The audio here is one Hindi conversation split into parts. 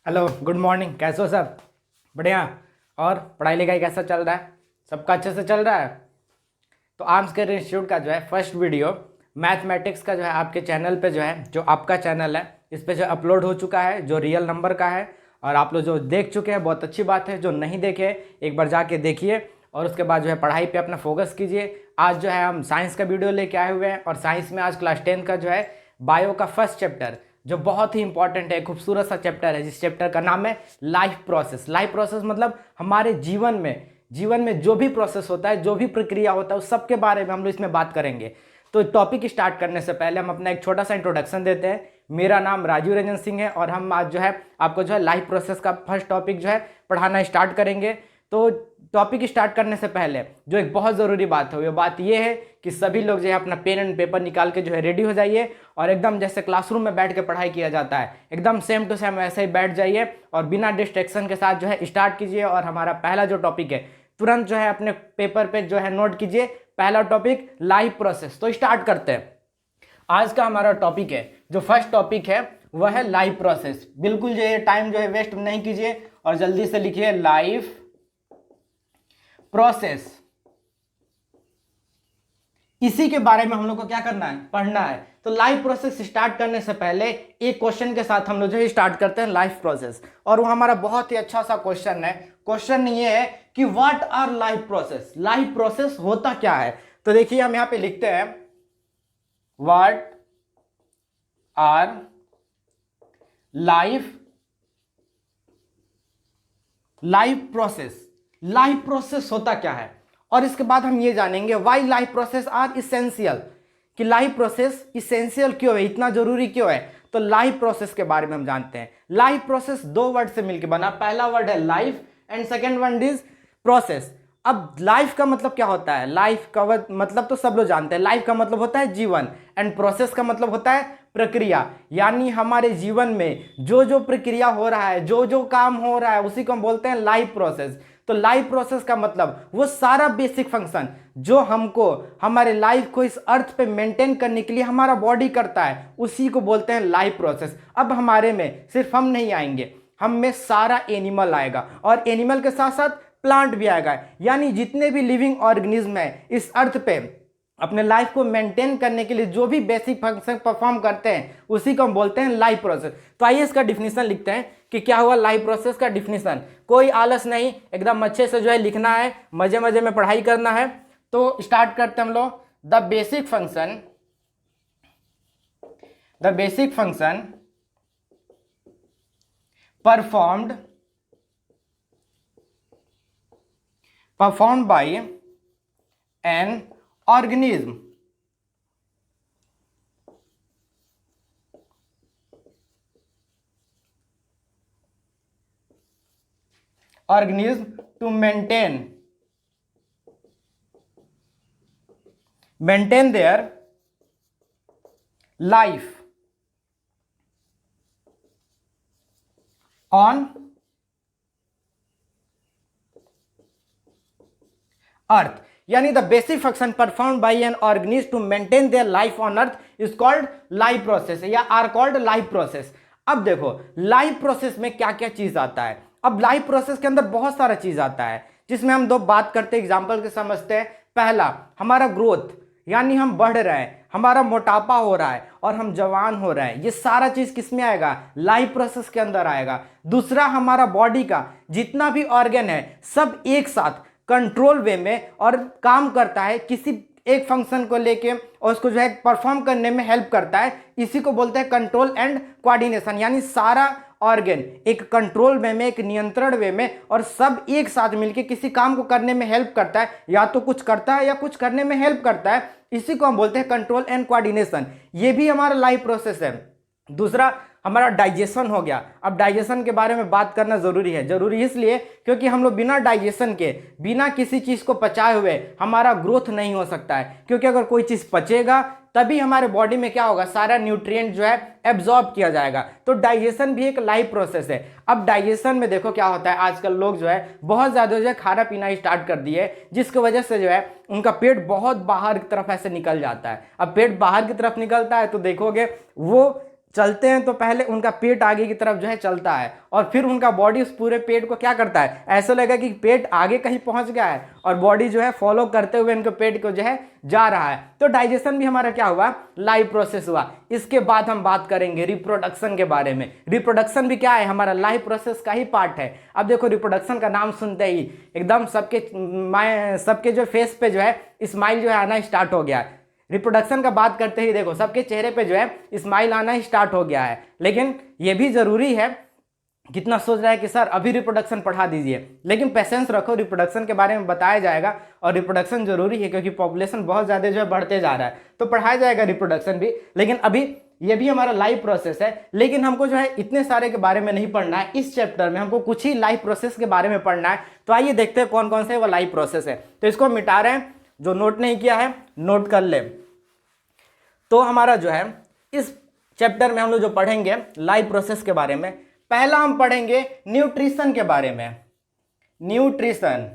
Hello, good morning. कैसे हो सब? बढ़िया। और पढ़ाई लिखाई कैसा चल रहा है? सबका अच्छे से चल रहा है? तो आर्म्स केयर इंस्टीट्यूट का जो है फर्स्ट वीडियो मैथमेटिक्स का जो है आपके चैनल पे जो है, जो आपका चैनल है, इस पे जो अपलोड हो चुका है, जो रियल नंबर का है। और आप लोग जो देख चुके हैं बहुत अच्छी बात है, जो नहीं देखे एक बार जाके देखिए और उसके बाद जो है पढ़ाई पे अपना फोकस कीजिए। आज जो है हम साइंस का वीडियो लेके आए हुए हैं और साइंस में आज क्लास 10 का जो है बायो का फर्स्ट चैप्टर, जो बहुत ही इंपॉर्टेंट है, खूबसूरत सा चैप्टर है, जिस चैप्टर का नाम है लाइफ प्रोसेस। लाइफ प्रोसेस मतलब हमारे जीवन में जो भी प्रोसेस होता है, जो भी प्रक्रिया होता है, उस सब के बारे में हम लोग इसमें बात करेंगे। तो टॉपिक स्टार्ट करने से पहले हम अपना एक छोटा सा इंट्रोडक्शन देते हैं। मेरा नाम राजीव रंजन सिंह है और हम आज जो है आपको जो है लाइफ प्रोसेस का फर्स्ट टॉपिक जो है पढ़ाना स्टार्ट करेंगे। तो टॉपिक स्टार्ट करने से पहले जो एक बहुत ज़रूरी बात है, वो बात ये है कि सभी लोग जो है अपना पेन एंड पेपर निकाल के जो है रेडी हो जाइए और एकदम जैसे क्लासरूम में बैठ के पढ़ाई किया जाता है, एकदम सेम टू सेम वैसे ही बैठ जाइए और बिना डिस्ट्रैक्शन के साथ जो है स्टार्ट कीजिए। और हमारा पहला जो टॉपिक है, तुरंत जो है अपने पेपर पे जो है नोट कीजिए, पहला टॉपिक लाइफ प्रोसेस। तो स्टार्ट करते हैं। आज का हमारा टॉपिक है, जो फर्स्ट टॉपिक है वह है लाइफ प्रोसेस। बिल्कुल जो है टाइम जो है वेस्ट नहीं कीजिए और जल्दी से लिखिए लाइफ प्रोसेस। इसी के बारे में हम लोग को क्या करना है, पढ़ना है। तो लाइफ प्रोसेस स्टार्ट करने से पहले एक क्वेश्चन के साथ हम लोग जो है स्टार्ट करते हैं लाइफ प्रोसेस। और वो हमारा बहुत ही अच्छा सा क्वेश्चन है। क्वेश्चन ये है कि what are life process. Life process होता क्या है? तो देखिए हम यहां पे लिखते हैं what are life process. Life process होता क्या है, और इसके बाद हम ये जानेंगे why life process are essential, कि लाइफ प्रोसेस इसेंशियल क्यों है, इतना जरूरी क्यों है। तो लाइफ प्रोसेस के बारे में हम जानते हैं। लाइफ प्रोसेस दो वर्ड से मिलकर बना, पहला वर्ड है life and second word is process. अब लाइफ का मतलब क्या होता है? लाइफ का मतलब तो सब लोग जानते हैं। लाइफ का मतलब होता है जीवन एंड प्रोसेस का मतलब होता है प्रक्रिया। यानी हमारे जीवन में जो जो प्रक्रिया हो रहा है, जो जो काम हो रहा है, उसी को हम बोलते हैं लाइफ प्रोसेस। तो लाइफ प्रोसेस का मतलब वो सारा बेसिक फंक्शन जो हमको हमारे लाइफ को इस अर्थ पे मेंटेन करने के लिए हमारा बॉडी करता है, उसी को बोलते हैं लाइफ प्रोसेस। अब हमारे में सिर्फ हम नहीं आएंगे, हम में सारा एनिमल आएगा और एनिमल के साथ साथ प्लांट भी आएगा। यानी जितने भी लिविंग ऑर्गेनिज्म है इस अर्थ पे अपने लाइफ को मेंटेन करने के लिए जो भी बेसिक फंक्शन परफॉर्म करते हैं, उसी को हम बोलते हैं लाइफ प्रोसेस। तो आइए इसका डिफिनेशन लिखते हैं कि क्या हुआ लाइफ प्रोसेस का डिफिनेशन। कोई आलस नहीं, एकदम अच्छे से जो है लिखना है, मजे मजे में पढ़ाई करना है। तो स्टार्ट करते हैं हम लोग। The basic function performed by an organism to maintain their life on earth. यानी the basic function perform by an organism to maintain their life on earth is called life process या आर कॉल्ड लाइफ प्रोसेस। अब देखो लाइफ प्रोसेस में क्या क्या चीज आता है। अब लाइफ प्रोसेस के अंदर बहुत सारा चीज आता है, जिसमें हम दो बात करते हैं, एग्जांपल के समझते हैं। पहला हमारा ग्रोथ, यानी हम बढ़ रहे हैं, हमारा मोटापा हो रहा है और हम जवान हो रहे हैं, ये सारा चीज किस में आएगा? लाइफ प्रोसेस के अंदर आएगा। दूसरा हमारा बॉडी का जितना भी ऑर्गन है सब एक साथ कंट्रोल वे में और काम करता है, किसी एक फंक्शन को लेके और उसको जो है परफॉर्म करने में हेल्प करता है। इसी को बोलते हैं कंट्रोल एंड कोऑर्डिनेशन। यानी सारा ऑर्गन एक कंट्रोल वे में, एक नियंत्रण वे में, और सब एक साथ मिलके किसी काम को करने में हेल्प करता है, या तो कुछ करता है या कुछ करने में हेल्प करता है। इसी को हम बोलते हैं कंट्रोल एंड कोऑर्डिनेशन। ये भी हमारा लाइफ प्रोसेस है। दूसरा हमारा डाइजेशन हो गया। अब डाइजेशन के बारे में बात करना जरूरी है। जरूरी इसलिए क्योंकि हम लोग बिना डाइजेशन के, बिना किसी चीज को पचाए हुए हमारा ग्रोथ नहीं हो सकता है। क्योंकि अगर कोई चीज पचेगा तभी हमारे बॉडी में क्या होगा, सारा न्यूट्रिएंट जो है एब्जॉर्ब किया जाएगा। तो डाइजेशन भी एक लाइफ प्रोसेस है। अब डाइजेशन में देखो क्या होता है, आजकल लोग जो है बहुत ज्यादा जो है खाना पीना स्टार्ट कर दिए, जिसकी वजह से जो है उनका पेट बहुत बाहर की तरफ ऐसे निकल जाता है। अब पेट बाहर की तरफ निकलता है तो देखोगे वो चलते हैं तो पहले उनका पेट आगे की तरफ जो है चलता है और फिर उनका बॉडी उस पूरे पेट को क्या करता है, ऐसा लगेगा कि पेट आगे कहीं पहुंच गया है और बॉडी जो है फॉलो करते हुए इनके पेट को जो है जा रहा है। तो डाइजेशन भी हमारा क्या हुआ, लाइव प्रोसेस हुआ। इसके बाद हम बात करेंगे रिप्रोडक्शन के बारे में। रिप्रोडक्शन भी क्या है, हमारा लाइव प्रोसेस का ही पार्ट है। अब देखो रिप्रोडक्शन का नाम सुनते ही एकदम सबके जो फेस पे जो है स्माइल जो है आना स्टार्ट हो गया है। रिप्रोडक्शन का बात करते ही देखो सबके चेहरे पे जो है स्माइल आना स्टार्ट हो गया है। लेकिन ये भी जरूरी है, कितना सोच रहा है कि सर अभी रिप्रोडक्शन पढ़ा दीजिए, लेकिन पेशेंस रखो, रिप्रोडक्शन के बारे में बताया जाएगा और रिप्रोडक्शन जरूरी है क्योंकि पॉपुलेशन बहुत ज़्यादा जो है बढ़ते जा रहा है, तो पढ़ाया जाएगा रिप्रोडक्शन भी। लेकिन अभी ये भी हमारा लाइव प्रोसेस है, लेकिन हमको जो है इतने सारे के बारे में नहीं पढ़ना है। इस चैप्टर में हमको कुछ ही लाइव प्रोसेस के बारे में पढ़ना है। तो आइए देखते हैं कौन कौन से वो लाइव प्रोसेस है। तो इसको मिटा रहे हैं, जो नोट नहीं किया है नोट कर ले। तो हमारा जो है इस चैप्टर में हम लोग जो पढ़ेंगे लाइव प्रोसेस के बारे में, पहला हम पढ़ेंगे न्यूट्रिशन के बारे में। न्यूट्रिशन,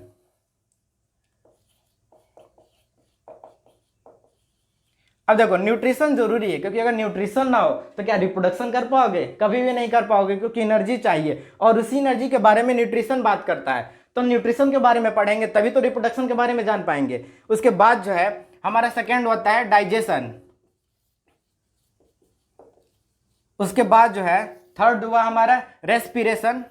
अब देखो न्यूट्रिशन जरूरी है क्योंकि अगर न्यूट्रिशन ना हो तो क्या रिप्रोडक्शन कर पाओगे, कभी भी नहीं कर पाओगे, क्योंकि एनर्जी चाहिए और उसी एनर्जी के बारे में न्यूट्रिशन बात करता है। तो न्यूट्रिशन के बारे में पढ़ेंगे तभी तो रिप्रोडक्शन के बारे में जान पाएंगे। उसके बाद जो है हमारा सेकेंड होता है डाइजेशन। उसके बाद जो है थर्ड हुआ हमारा रेस्पिरेशन।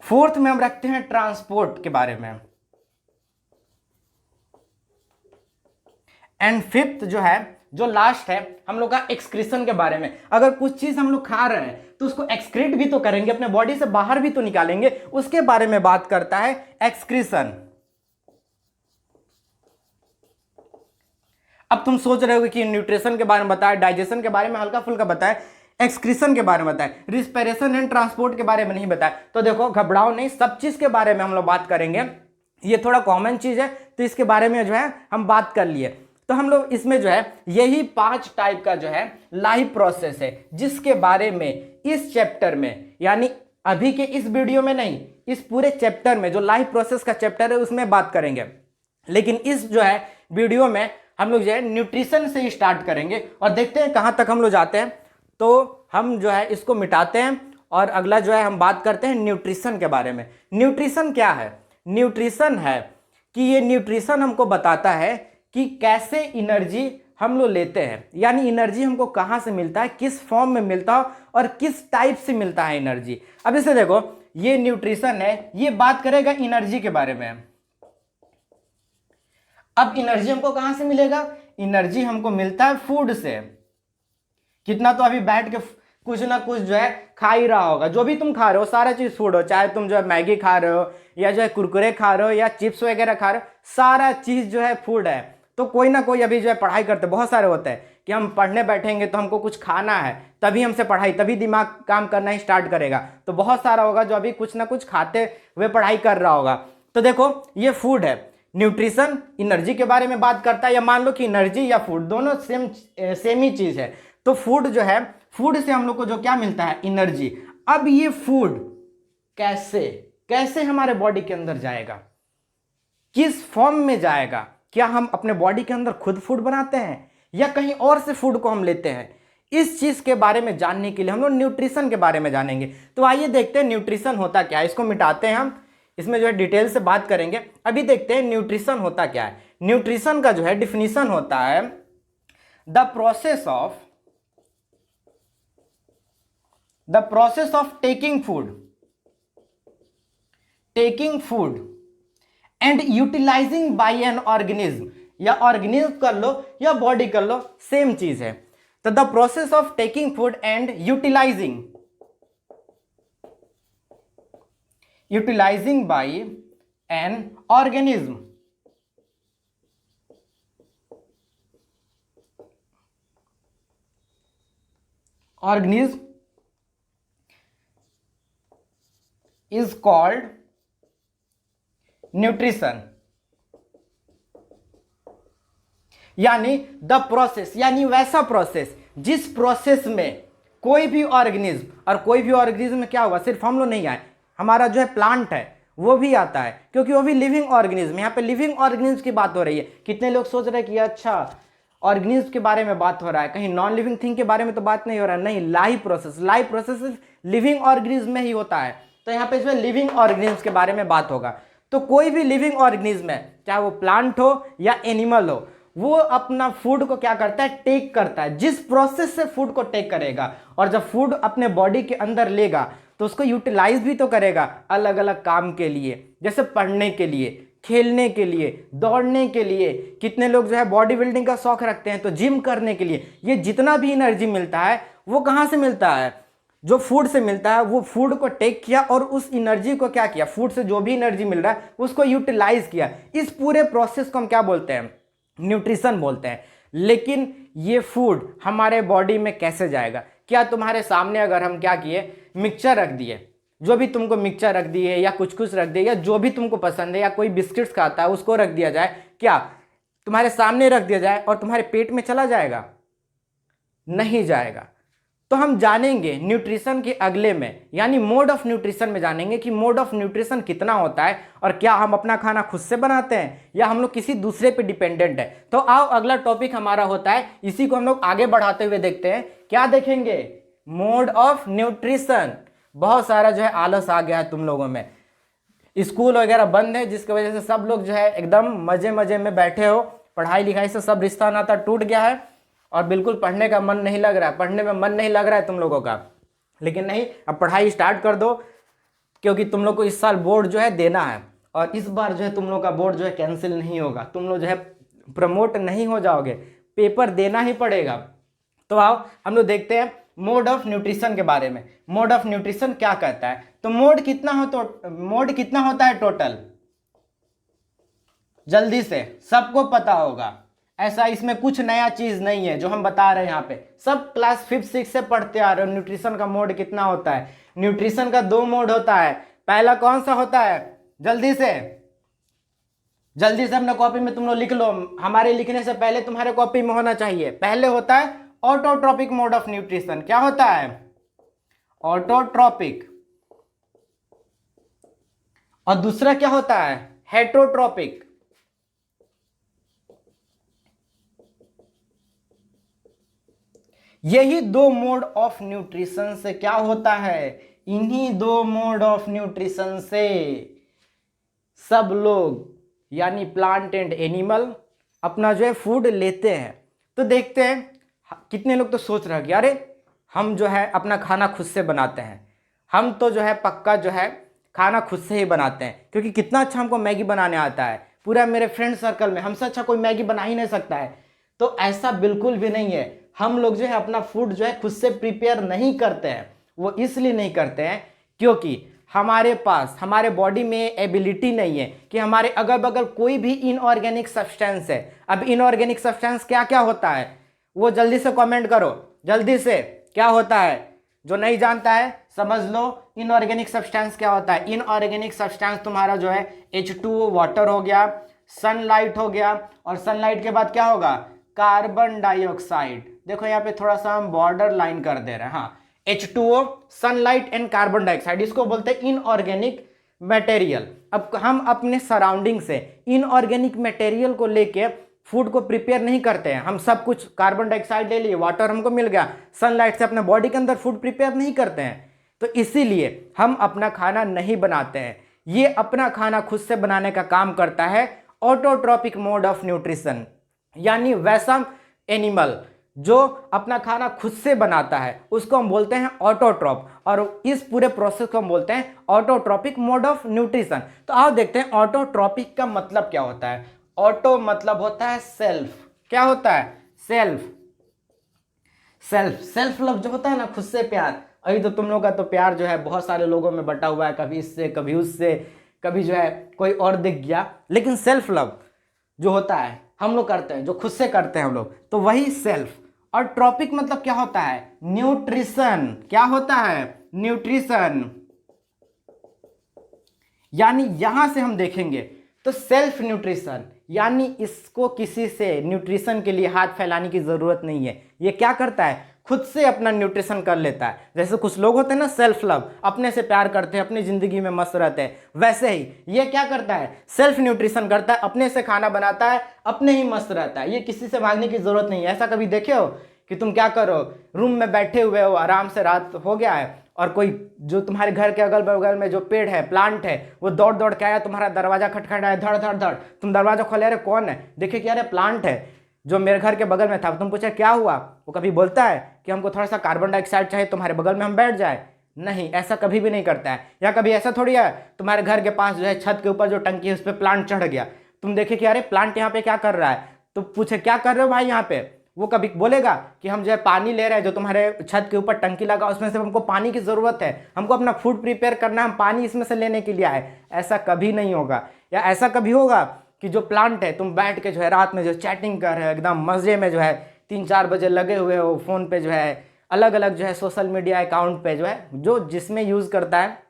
फोर्थ में हम रखते हैं ट्रांसपोर्ट के बारे में। एंड फिफ्थ जो है, जो लास्ट है हम लोग का एक्सक्रीशन के बारे में। अगर कुछ चीज हम लोग खा रहे हैं तो उसको एक्सक्रीट भी तो करेंगे, अपने बॉडी से बाहर भी तो निकालेंगे, उसके बारे में बात करता है एक्सक्रीशन। अब तुम सोच रहे हो कि न्यूट्रिशन के बारे में बताया, डाइजेशन के बारे में हल्का फुल्का बताया, एक्सक्रीशन के बारे में बताया, रिस्पिरेशन एंड ट्रांसपोर्ट के बारे में नहीं बताया। तो देखो घबराओ नहीं, सब चीज के बारे में हम लोग बात करेंगे। ये थोड़ा कॉमन चीज है तो इसके बारे में जो है हम बात कर लिए। तो हम लोग इसमें जो है यही 5 टाइप का जो है लाइव प्रोसेस है जिसके बारे में इस चैप्टर में, यानी अभी के इस वीडियो में नहीं, इस पूरे चैप्टर में जो लाइव प्रोसेस का चैप्टर है उसमें बात करेंगे। लेकिन इस जो है वीडियो में हम लोग जो है न्यूट्रिशन से ही स्टार्ट करेंगे और देखते हैं कहाँ तक हम लोग जाते हैं। तो हम जो है इसको मिटाते हैं और अगला जो है हम बात करते हैं न्यूट्रिशन के बारे में। न्यूट्रिशन क्या है? न्यूट्रिशन है कि ये न्यूट्रिशन हमको बताता है कि कैसे एनर्जी हम लोग लेते हैं, यानी एनर्जी हमको कहाँ से मिलता है, किस फॉर्म में मिलता है और किस टाइप से मिलता है एनर्जी। अब इसे देखो, ये न्यूट्रिशन है, ये बात करेगा एनर्जी के बारे में। अब एनर्जी हमको कहां से मिलेगा? एनर्जी हमको मिलता है फूड से। कितना तो अभी बैठ के कुछ ना कुछ जो है खा ही रहा होगा, जो भी तुम खा रहे हो सारा चीज फूड हो, चाहे तुम जो है मैगी खा रहे हो या जो है कुरकुरे खा रहे हो या चिप्स वगैरह खा रहे हो, सारा चीज जो है फूड है। तो कोई ना कोई अभी जो है पढ़ाई करते बहुत सारे होते हैं कि हम पढ़ने बैठेंगे तो हमको कुछ खाना है, तभी हमसे पढ़ाई, तभी दिमाग काम करना ही स्टार्ट करेगा। तो बहुत सारा होगा जो अभी कुछ ना कुछ खाते हुए पढ़ाई कर रहा होगा। तो देखो ये फूड है। न्यूट्रिशन एनर्जी के बारे में बात करता है, या मान लो कि एनर्जी या फूड दोनों सेम ही चीज है। तो फूड जो है, फूड से हम लोग को जो क्या मिलता है? एनर्जी। अब ये फूड कैसे हमारे बॉडी के अंदर जाएगा, किस फॉर्म में जाएगा? क्या हम अपने बॉडी के अंदर खुद फूड बनाते हैं या कहीं और से फूड को हम लेते हैं? इस चीज के बारे में जानने के लिए हम लोग न्यूट्रिशन के बारे में जानेंगे। तो आइए देखते हैं न्यूट्रिशन होता क्या है। इसको मिटाते हैं हम, इसमें जो है डिटेल से बात करेंगे। अभी देखते हैं न्यूट्रिशन होता क्या है। न्यूट्रिशन का जो है डिफिनीशन होता है the process of taking food and utilizing by an organism, या ऑर्गेनिज्म कर लो या बॉडी कर लो, सेम चीज है। तो the process of taking food and utilizing by an organism. Organism is called nutrition. यानी द प्रोसेस, यानी वैसा प्रोसेस जिस प्रोसेस में कोई भी ऑर्गेनिज्म, और कोई भी ऑर्गेनिज्म में क्या होगा, सिर्फ हम लोग नहीं आए, हमारा जो है प्लांट है वो भी आता है, क्योंकि वो भी लिविंग ऑर्गेनिज्म। यहाँ पे लिविंग ऑर्गेनिज्म की बात हो रही है। कितने लोग सोच रहे हैं कि अच्छा ऑर्गेनिज्म के बारे में बात हो रहा है, कहीं नॉन लिविंग थिंग के बारे में तो बात नहीं हो रहा है। नहीं, लाइव प्रोसेस लिविंग ऑर्गेनिज्म में ही होता है। तो यहाँ पे जो है लिविंग ऑर्गेनिज्म के बारे में बात होगा। तो कोई भी लिविंग ऑर्गेनिज्म है, चाहे वो प्लांट हो या एनिमल हो, वो अपना फूड को क्या करता है, टेक करता है। जिस प्रोसेस से फूड को टेक करेगा और जब फूड अपने बॉडी के अंदर लेगा तो उसको यूटिलाइज भी तो करेगा अलग अलग काम के लिए, जैसे पढ़ने के लिए, खेलने के लिए, दौड़ने के लिए। कितने लोग जो है बॉडी बिल्डिंग का शौक रखते हैं तो जिम करने के लिए। ये जितना भी एनर्जी मिलता है वो कहाँ से मिलता है, जो फूड से मिलता है। वो फूड को टेक किया और उस एनर्जी को क्या किया, फूड से जो भी एनर्जी मिल रहा है उसको यूटिलाइज किया। इस पूरे प्रोसेस को हम क्या बोलते हैं, न्यूट्रिशन बोलते हैं। लेकिन ये फूड हमारे बॉडी में कैसे जाएगा? क्या तुम्हारे सामने अगर हम क्या किए, मिक्सचर रख दिए, जो भी तुमको मिक्सचर रख दिए या कुछ रख दिए या जो भी तुमको पसंद है, या कोई बिस्किट्स खाता है उसको रख दिया जाए, क्या तुम्हारे सामने रख दिया जाए और तुम्हारे पेट में चला जाएगा? नहीं जाएगा। तो हम जानेंगे न्यूट्रिशन के अगले में, यानी मोड ऑफ न्यूट्रिशन में जानेंगे कि मोड ऑफ न्यूट्रिशन कितना होता है और क्या हम अपना खाना खुद से बनाते हैं या हम लोग किसी दूसरे पे डिपेंडेंट है। तो आओ अगला टॉपिक हमारा होता है, इसी को हम लोग आगे बढ़ाते हुए देखते हैं। क्या देखेंगे? Mode of nutrition. बहुत सारा जो है आलस आ गया है तुम लोगों में, स्कूल वगैरह बंद है जिसकी वजह से सब लोग जो है एकदम मजे मजे में बैठे हो, पढ़ाई लिखाई से सब रिश्ता नाता टूट गया है और बिल्कुल पढ़ने का मन नहीं लग रहा है, पढ़ने में मन नहीं लग रहा है तुम लोगों का। लेकिन नहीं, अब पढ़ाई स्टार्ट कर दो, क्योंकि तुम लोग को इस साल बोर्ड जो है देना है और इस बार जो है तुम लोग का बोर्ड जो है कैंसिल नहीं होगा, तुम लोग जो है प्रमोट नहीं हो जाओगे, पेपर देना ही पड़ेगा। तो आओ हम लोग देखते हैं मोड ऑफ न्यूट्रिशन के बारे में। मोड ऑफ न्यूट्रिशन क्या कहता है? तो मोड कितना होता है टोटल? जल्दी से, सबको पता होगा, ऐसा इसमें कुछ नया चीज नहीं है जो हम बता रहे हैं यहाँ पे, सब क्लास 5, 6 से पढ़ते आ रहे हो। न्यूट्रिशन का मोड कितना होता है? न्यूट्रिशन का 2 मोड होता है। पहला कौन सा होता है? जल्दी से अपने कॉपी में तुम लोग लिख लो, हमारे लिखने से पहले तुम्हारे कॉपी में होना चाहिए। पहले होता है ऑटोट्रॉपिक मोड ऑफ न्यूट्रिशन। क्या होता है? ऑटोट्रॉपिक। और दूसरा क्या होता है? हेटरोट्रॉपिक। यही 2 मोड ऑफ न्यूट्रिशन से क्या होता है? इन्हीं 2 मोड ऑफ न्यूट्रिशन से सब लोग यानी प्लांट एंड एनिमल अपना जो है फूड लेते हैं। तो देखते हैं कितने लोग तो सोच रहे हैं कि अरे हम जो है अपना खाना खुद से बनाते हैं, हम तो जो है पक्का जो है खाना खुद से ही बनाते हैं, क्योंकि कितना अच्छा हमको मैगी बनाने आता है, पूरा मेरे फ्रेंड सर्कल में हमसे अच्छा कोई मैगी बना ही नहीं सकता है। तो ऐसा बिल्कुल भी नहीं है। हम लोग जो है अपना फूड जो है खुद से प्रिपेयर नहीं करते हैं। वो इसलिए नहीं करते हैं क्योंकि हमारे पास, हमारे बॉडी में एबिलिटी नहीं है कि हमारे अगल बगल कोई भी इनऑर्गेनिक सब्सटेंस है। अब इनऑर्गेनिक सब्सटेंस क्या क्या होता है वो जल्दी से कमेंट करो, जल्दी से। क्या होता है? जो नहीं जानता है समझ लो इनऑर्गेनिक सब्सटेंस क्या होता है। इनऑर्गेनिक सब्सटेंस तुम्हारा जो है H2O वाटर हो गया, सनलाइट हो गया, और सनलाइट के बाद क्या होगा? Carbon dioxide. देखो यहाँ पे थोड़ा सा हम बॉर्डर लाइन कर दे रहे हैं। हाँ, H2O, sunlight and carbon dioxide, इसको बोलते हैं इनऑर्गेनिक मटेरियल। अब हम अपने सराउंडिंग से इनऑर्गेनिक मटेरियल को लेके फूड को प्रिपेयर नहीं करते हैं। हम सब कुछ कार्बन डाइऑक्साइड ले लिए, वाटर हमको मिल गया, सनलाइट से अपने बॉडी के अंदर फूड प्रिपेयर नहीं करते हैं, तो इसीलिए हम अपना खाना नहीं बनाते हैं। ये अपना खाना खुद से बनाने का काम करता है ऑटोट्रॉपिक मोड ऑफ न्यूट्रिशन, यानी वैसा एनिमल जो अपना खाना खुद से बनाता है उसको हम बोलते हैं ऑटोट्रॉप, और इस पूरे प्रोसेस को हम बोलते हैं ऑटोट्रॉपिक मोड ऑफ न्यूट्रिशन। तो आओ देखते हैं ऑटोट्रॉपिक का मतलब क्या होता है। ऑटो मतलब होता है सेल्फ। क्या होता है? सेल्फ। सेल्फ लव जो होता है ना, खुद से प्यार। अभी तो तुम लोगों का तो प्यार जो है बहुत सारे लोगों में बटा हुआ है, कभी इससे कभी उससे, कभी जो है कोई और दिख गया, लेकिन सेल्फ लव जो होता है हम लोग करते हैं, जो खुद से करते हैं हम लोग, तो वही सेल्फ। और ट्रॉपिक मतलब क्या होता है? न्यूट्रिशन। क्या होता है? न्यूट्रिशन। यानी यहां से हम देखेंगे तो सेल्फ न्यूट्रिशन, यानी इसको किसी से न्यूट्रिशन के लिए हाथ फैलाने की जरूरत नहीं है। ये क्या करता है? खुद से अपना न्यूट्रिशन कर लेता है। जैसे कुछ लोग होते हैं ना सेल्फ लव, अपने से प्यार करते हैं, अपनी ज़िंदगी में मस्त रहते हैं, वैसे ही ये क्या करता है, सेल्फ न्यूट्रिशन करता है, अपने से खाना बनाता है, अपने ही मस्त रहता है। ये किसी से मांगने की ज़रूरत नहीं है। ऐसा कभी देखे हो कि तुम क्या करो, रूम में बैठे हुए हो, आराम से रात हो गया है और कोई जो तुम्हारे घर के अगल बगल में जो पेड़ है, प्लांट है, वो दौड़ दौड़ के आया, तुम्हारा दरवाजा खटखटाया, धड़ धड़ धड़, तुम दरवाजा खोले, अरे कौन है, देखे कि अरे प्लांट है जो मेरे घर के बगल में था। तुम पूछे क्या हुआ, वो कभी बोलता है कि हमको थोड़ा सा कार्बन डाइऑक्साइड चाहिए, तुम्हारे बगल में हम बैठ जाए? नहीं, ऐसा कभी भी नहीं करता है। या कभी ऐसा थोड़ी है तुम्हारे घर के पास जो है छत के ऊपर जो टंकी है उस पर प्लांट चढ़ गया, तुम देखे कि अरे प्लांट यहाँ पे क्या कर रहा है, तो पूछे क्या कर रहे हो भाई यहाँ पे, वो कभी बोलेगा कि हम जो है पानी ले रहे हैं, जो तुम्हारे छत के ऊपर टंकी लगा उसमें से हमको पानी की ज़रूरत है, हमको अपना फूड प्रिपेयर करना है, हम पानी इसमें से लेने के लिए आए? ऐसा कभी नहीं होगा। या ऐसा कभी होगा कि जो प्लांट है, तुम बैठ के जो है रात में जो चैटिंग कर रहे हो, एकदम मज़े में जो है 3-4 बजे लगे हुए हो फ़ोन पे, जो है अलग अलग जो है सोशल मीडिया अकाउंट पे जो है जो जिसमें यूज़ करता है,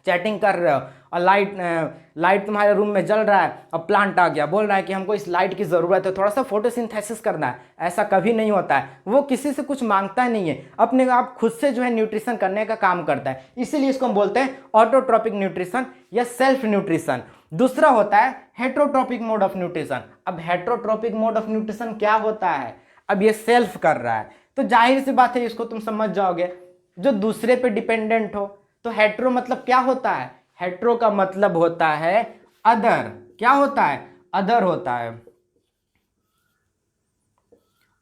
चैटिंग कर रहे हो, और लाइट तुम्हारे रूम में जल रहा है और प्लांट आ गया, बोल रहा है कि हमको इस लाइट की ज़रूरत है, थोड़ा सा फोटोसिंथेसिस करना है। ऐसा कभी नहीं होता है। वो किसी से कुछ मांगता नहीं है, अपने आप खुद से जो है न्यूट्रिशन करने का काम करता है। इसीलिए इसको हम बोलते हैं ऑटोट्रॉपिक न्यूट्रिशन या सेल्फ न्यूट्रिशन। दूसरा होता है हेट्रोट्रॉपिक मोड ऑफ न्यूट्रिशन। अब हेट्रोट्रॉपिक मोड ऑफ न्यूट्रिशन क्या होता है? अब ये सेल्फ कर रहा है तो जाहिर सी बात है इसको तुम समझ जाओगे, जो दूसरे पे डिपेंडेंट हो। तो हेट्रो मतलब क्या होता है? हेट्रो का मतलब होता है अदर। क्या होता है? अदर होता है।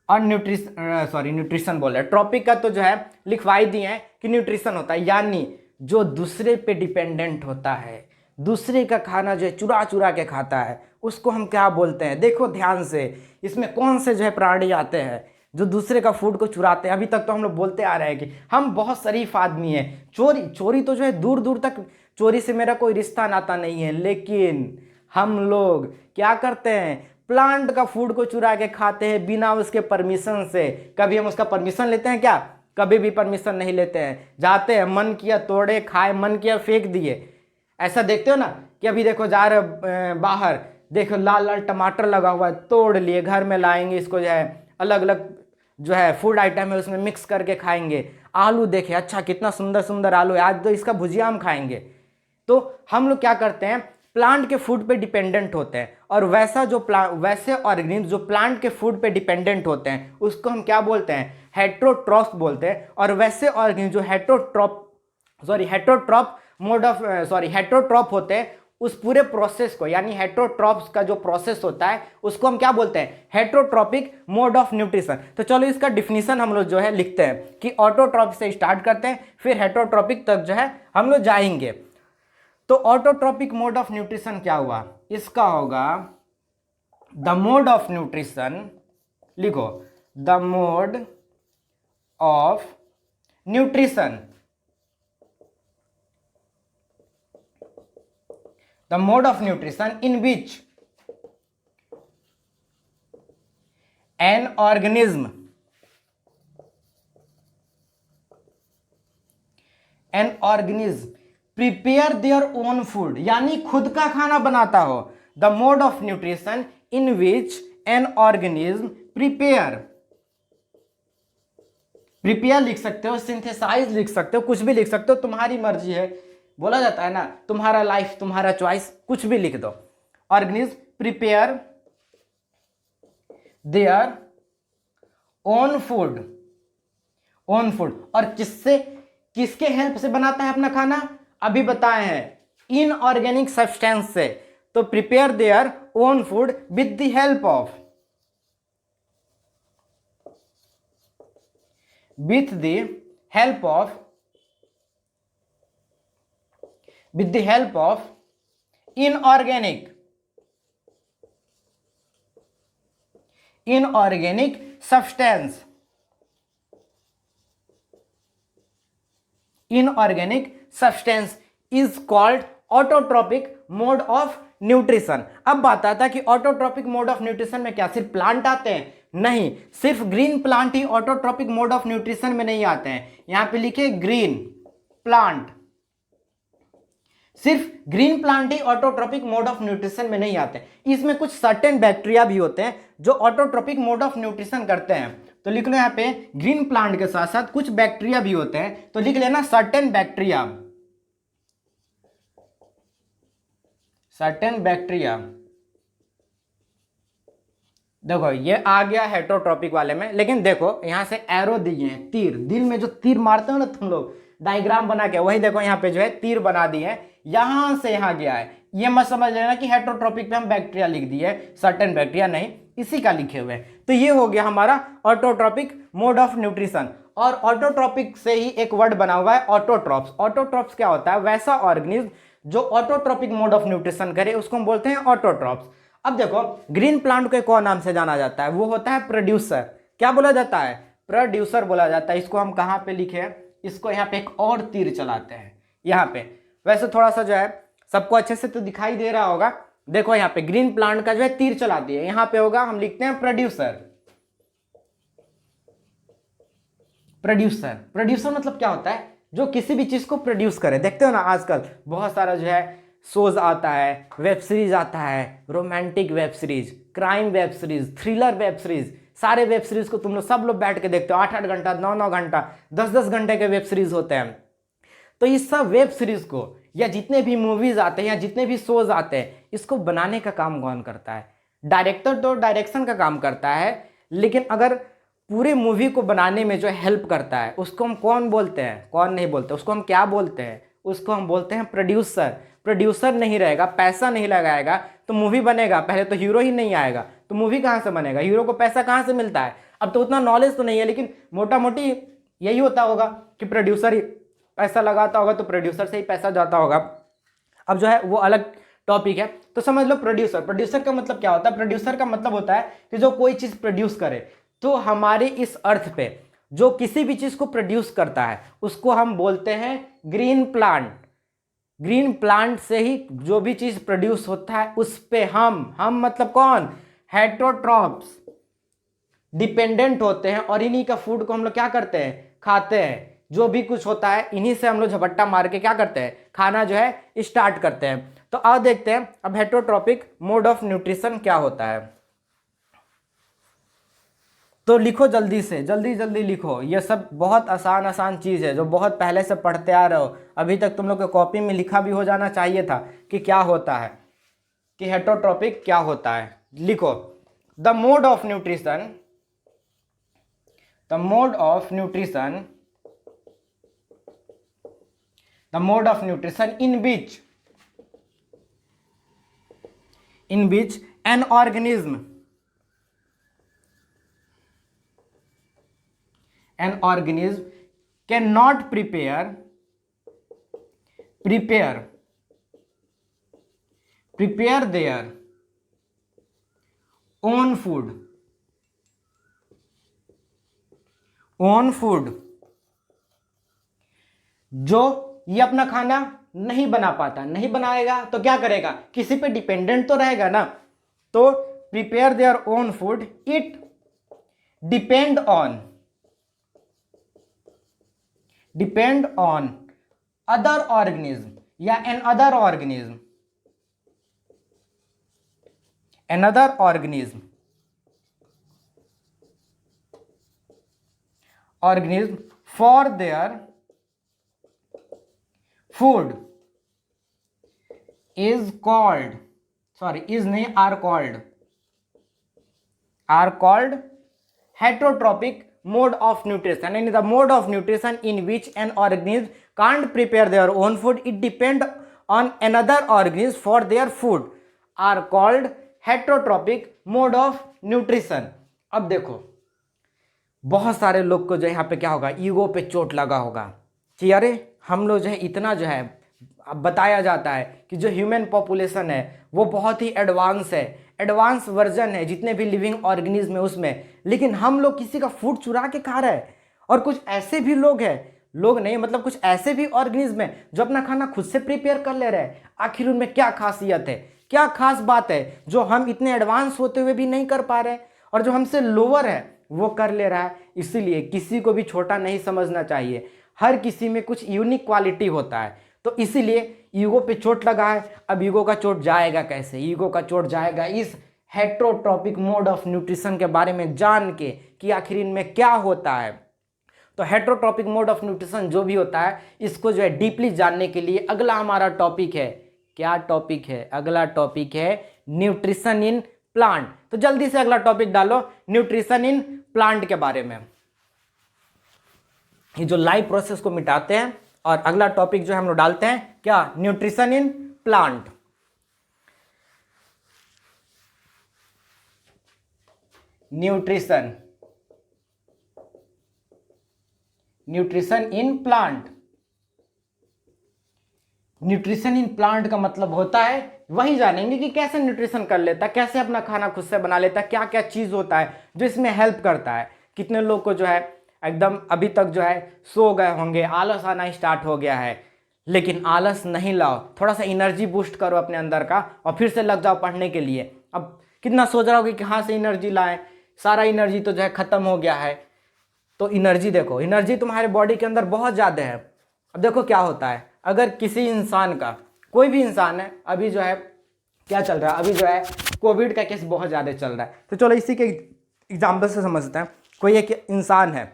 और न्यूट्रिशन बोल रहे, ट्रॉपिक का तो जो है लिखवाई दिए हैं कि न्यूट्रिशन होता है, यानी जो दूसरे पे डिपेंडेंट होता है, दूसरे का खाना जो है चुरा चुरा के खाता है, उसको हम क्या बोलते हैं? देखो ध्यान से, इसमें कौन से जो है प्राणी आते हैं जो दूसरे का फूड को चुराते हैं। अभी तक तो हम लोग बोलते आ रहे हैं कि हम बहुत शरीफ आदमी हैं, चोरी तो जो है दूर दूर तक, चोरी से मेरा कोई रिश्ता नाता नहीं है, लेकिन हम लोग क्या करते हैं? प्लांट का फूड को चुरा के खाते हैं बिना उसके परमिशन से। कभी हम उसका परमिशन लेते हैं क्या? कभी भी परमिशन नहीं लेते हैं, जाते हैं, मन किया तोड़े खाए, मन किया फेंक दिए। ऐसा देखते हो ना कि अभी देखो जा रहे बाहर, देखो लाल लाल टमाटर लगा हुआ है, तोड़ लिए, घर में लाएंगे, इसको जो है अलग अलग जो है फूड आइटम है उसमें मिक्स करके खाएंगे। आलू देखे, अच्छा कितना सुंदर सुंदर आलू है, आज तो इसका भुजिया हम खाएंगे। तो हम लोग क्या करते हैं? प्लांट के फूड पे डिपेंडेंट होते हैं। और वैसे ऑर्गेनिज्म जो प्लांट के फूड पे डिपेंडेंट होते हैं उसको हम क्या बोलते हैं? हेट्रोट्रॉफ बोलते हैं। और वैसे ऑर्गेनिज्म जो हेट्रोट्रॉफ होते हैं, उस पूरे प्रोसेस को, यानी हेट्रोट्रॉप्स का जो प्रोसेस होता है उसको हम क्या बोलते हैं? Heterotrophic mode of nutrition. तो चलो इसका डिफिनीशन हम लोग जो है लिखते हैं कि ऑटोट्रॉपिक से स्टार्ट करते हैं, फिर हेट्रोट्रॉपिक तक जो है हम लोग जाएंगे। तो ऑटोट्रॉपिक मोड ऑफ न्यूट्रिशन क्या हुआ? इसका होगा द मोड ऑफ न्यूट्रिशन, लिखो the mode of nutrition, the mode of nutrition in which an organism prepare their own food, यानी खुद का खाना बनाता हो। the mode of nutrition in which an organism prepare लिख सकते हो, synthesize लिख सकते हो, कुछ भी लिख सकते हो, तुम्हारी मर्जी है। बोला जाता है ना, तुम्हारा लाइफ तुम्हारा चॉइस, कुछ भी लिख दो। Organism prepare their own food, और किसके हेल्प से बनाता है अपना खाना? अभी बताए हैं, इनऑर्गेनिक सब्सटेंस से। तो prepare their own food with the help of, with the help of inorganic substance. Inorganic substance is called autotrophic mode of nutrition. अब बात आता है कि ऑटोट्रॉपिक मोड ऑफ न्यूट्रिशन में क्या सिर्फ प्लांट आते हैं? नहीं, सिर्फ green plant he autotrophic mode of nutrition में नहीं आते हैं। यहां पे लिखे ग्रीन प्लांट, सिर्फ green plant he autotrophic mode of nutrition में नहीं आते। इसमें कुछ सर्टेन बैक्टीरिया भी होते हैं जो ऑटोट्रोपिक मोड ऑफ न्यूट्रिशन करते हैं। तो लिख लो यहाँ पे ग्रीन प्लांट के साथ साथ कुछ बैक्टीरिया भी होते हैं, तो लिख लेना सर्टेन बैक्टीरिया, सर्टेन बैक्टीरिया। देखो ये आ गया हेटरोट्रॉपिक वाले में, लेकिन देखो यहां से एरो दिए हैं, तीर, दिल में जो तीर मारते हो ना तुम लोग डायग्राम बना के, वही देखो यहाँ पे जो है तीर बना दिए हैं, यहां से यहां गया है। ये मत समझ लेना कि हेटरोट्रॉपिक पे हम बैक्टीरिया लिख दिए, सर्टेन बैक्टीरिया नहीं, इसी का लिखे हुए हैं। तो ये हो गया हमारा ऑटोट्रॉपिक मोड ऑफ न्यूट्रिशन। और ऑटोट्रॉपिक से ही एक वर्ड बना हुआ है ऑटोट्रॉप्स। ऑटोट्रॉप्स क्या होता है? वैसा ऑर्गेनिज्म जो ऑटोट्रॉपिक मोड ऑफ न्यूट्रिशन करे उसको हम बोलते हैं ऑटोट्रॉप्स। अब देखो ग्रीन प्लांट को कौन नाम से जाना जाता है? वो होता है प्रोड्यूसर। क्या बोला जाता है? प्रोड्यूसर बोला जाता है। इसको हम कहाँ पे लिखे हैं? इसको यहाँ पे एक और तीर चलाते हैं यहाँ पे। वैसे थोड़ा सा जो है सबको अच्छे से तो दिखाई दे रहा होगा। देखो यहाँ पे ग्रीन प्लांट का जो है तीर चला दिए, यहाँ पे होगा, हम लिखते हैं प्रोड्यूसर। प्रोड्यूसर, प्रोड्यूसर मतलब क्या होता है? जो किसी भी चीज को प्रोड्यूस करे। देखते हो ना आजकल बहुत सारा जो है शोज आता है, वेब सीरीज आता है, romantic web series, crime web series, thriller web series, सारे वेब सीरीज को तुम लोग सब लोग बैठ के देखते हो, 8-8 घंटा, 9-9 घंटा, 10-10 घंटे के वेब सीरीज होते हैं। तो इस सब वेब सीरीज को या जितने भी मूवीज आते हैं या जितने भी शोज आते हैं, इसको बनाने का काम कौन करता है? डायरेक्टर तो डायरेक्शन का काम करता है, लेकिन अगर पूरे मूवी को बनाने में जो हेल्प करता है उसको हम कौन बोलते हैं? कौन नहीं बोलते, उसको हम क्या बोलते हैं? उसको हम बोलते हैं प्रोड्यूसर। प्रोड्यूसर नहीं रहेगा, पैसा नहीं लगाएगा तो मूवी बनेगा? पहले तो हीरो ही नहीं आएगा तो मूवी कहाँ से बनेगा? हीरो को पैसा कहाँ से मिलता है? अब तो उतना नॉलेज तो नहीं है, लेकिन मोटा मोटी यही होता होगा कि प्रोड्यूसर ही पैसा लगाता होगा, तो प्रोड्यूसर से ही पैसा जाता होगा। अब जो है वो अलग टॉपिक है। तो समझ लो प्रोड्यूसर। प्रोड्यूसर का मतलब क्या होता है? प्रोड्यूसर का मतलब होता है कि जो कोई चीज प्रोड्यूस करे। तो हमारे इस अर्थ पे जो किसी भी चीज को प्रोड्यूस करता है उसको हम बोलते हैं ग्रीन प्लांट। ग्रीन प्लांट से ही जो भी चीज प्रोड्यूस होता है उस पे हम मतलब कौन? हेटरोट्रॉप्स डिपेंडेंट होते हैं, और इन्हीं का फूड को हम लोग क्या करते हैं? खाते हैं। जो भी कुछ होता है इन्हीं से हम लोग झपट्टा मार के क्या करते हैं? खाना जो है स्टार्ट करते हैं। तो आओ देखते हैं अब हेटरोट्रॉपिक मोड ऑफ न्यूट्रिशन क्या होता है। तो लिखो जल्दी से, जल्दी जल्दी लिखो। ये सब बहुत आसान चीज़ है जो बहुत पहले से पढ़ते आ रहे हो। अभी तक तुम लोग के कॉपी में लिखा भी हो जाना चाहिए था कि क्या होता है, कि हेटरोट्रॉपिक क्या होता है। लिखो the mode of nutrition, the mode of nutrition, the mode of nutrition in which an organism cannot prepare their own food, जो ये अपना खाना नहीं बना पाता, नहीं बनाएगा तो क्या करेगा? किसी पे डिपेंडेंट तो रहेगा ना। तो prepare their own food, it depend on other organism या another organism for their food are called heterotropic mode of nutrition, and the mode of nutrition in which an organism can't prepare their own food, it depend on another organism for their food, are called heterotropic mode of nutrition। अब देखो बहुत सारे लोग को जो यहाँ पे क्या होगा? ईगो पे चोट लगा होगा कि अरे हम लोग जो है इतना जो है बताया जाता है कि जो ह्यूमन पॉपुलेशन है वो बहुत ही एडवांस वर्जन है जितने भी लिविंग ऑर्गेनिज्म है उसमें, लेकिन हम लोग किसी का फूड चुरा के खा रहे हैं। और कुछ ऐसे भी लोग नहीं मतलब कुछ ऐसे भी ऑर्गेनिज्म है जो अपना खाना खुद से प्रिपेयर कर ले रहे हैं। आखिर उनमें क्या खासियत है, क्या खास बात है जो हम इतने एडवांस होते हुए भी नहीं कर पा रहे, और जो हमसे लोअर है वो कर ले रहा है। इसीलिए किसी को भी छोटा नहीं समझना चाहिए, हर किसी में कुछ यूनिक क्वालिटी होता है। तो इसीलिए ईगो पे चोट लगा है। अब ईगो का चोट जाएगा कैसे? ईगो का चोट जाएगा इस हेट्रोट्रॉपिक मोड ऑफ न्यूट्रिशन के बारे में जान के कि आखिर इनमें क्या होता है। तो हेट्रोट्रॉपिक मोड ऑफ न्यूट्रिशन जो भी होता है इसको जो है डीपली जानने के लिए अगला हमारा टॉपिक है, क्या टॉपिक है, अगला टॉपिक है न्यूट्रिशन इन प्लांट। तो जल्दी से अगला टॉपिक डालो न्यूट्रिशन इन प्लांट के बारे में। ये जो लाइव प्रोसेस को मिटाते हैं और अगला टॉपिक जो हम लोग डालते हैं क्या, nutrition in plant. Nutrition in plant. Nutrition in plant का मतलब होता है, वही जानेंगे कि कैसे न्यूट्रिशन कर लेता है, कैसे अपना खाना खुद से बना लेता है, क्या क्या चीज होता है जो इसमें हेल्प करता है। कितने लोग को जो है एकदम अभी तक जो है सो गए होंगे, आलस आना स्टार्ट हो गया है, लेकिन आलस नहीं लाओ, थोड़ा सा एनर्जी बूस्ट करो अपने अंदर का और फिर से लग जाओ पढ़ने के लिए। अब कितना सोच रहा हो कि कहाँ से एनर्जी लाएं, सारा एनर्जी तो जो है खत्म हो गया है। तो एनर्जी देखो, एनर्जी तुम्हारे बॉडी के अंदर बहुत ज़्यादा है। अब देखो क्या होता है, अगर किसी इंसान का, कोई भी इंसान है, अभी जो है क्या चल रहा है, अभी जो है कोविड का केस बहुत ज़्यादा चल रहा है। तो चलो इसी के एग्जाम्पल से समझते हैं। कोई एक इंसान है,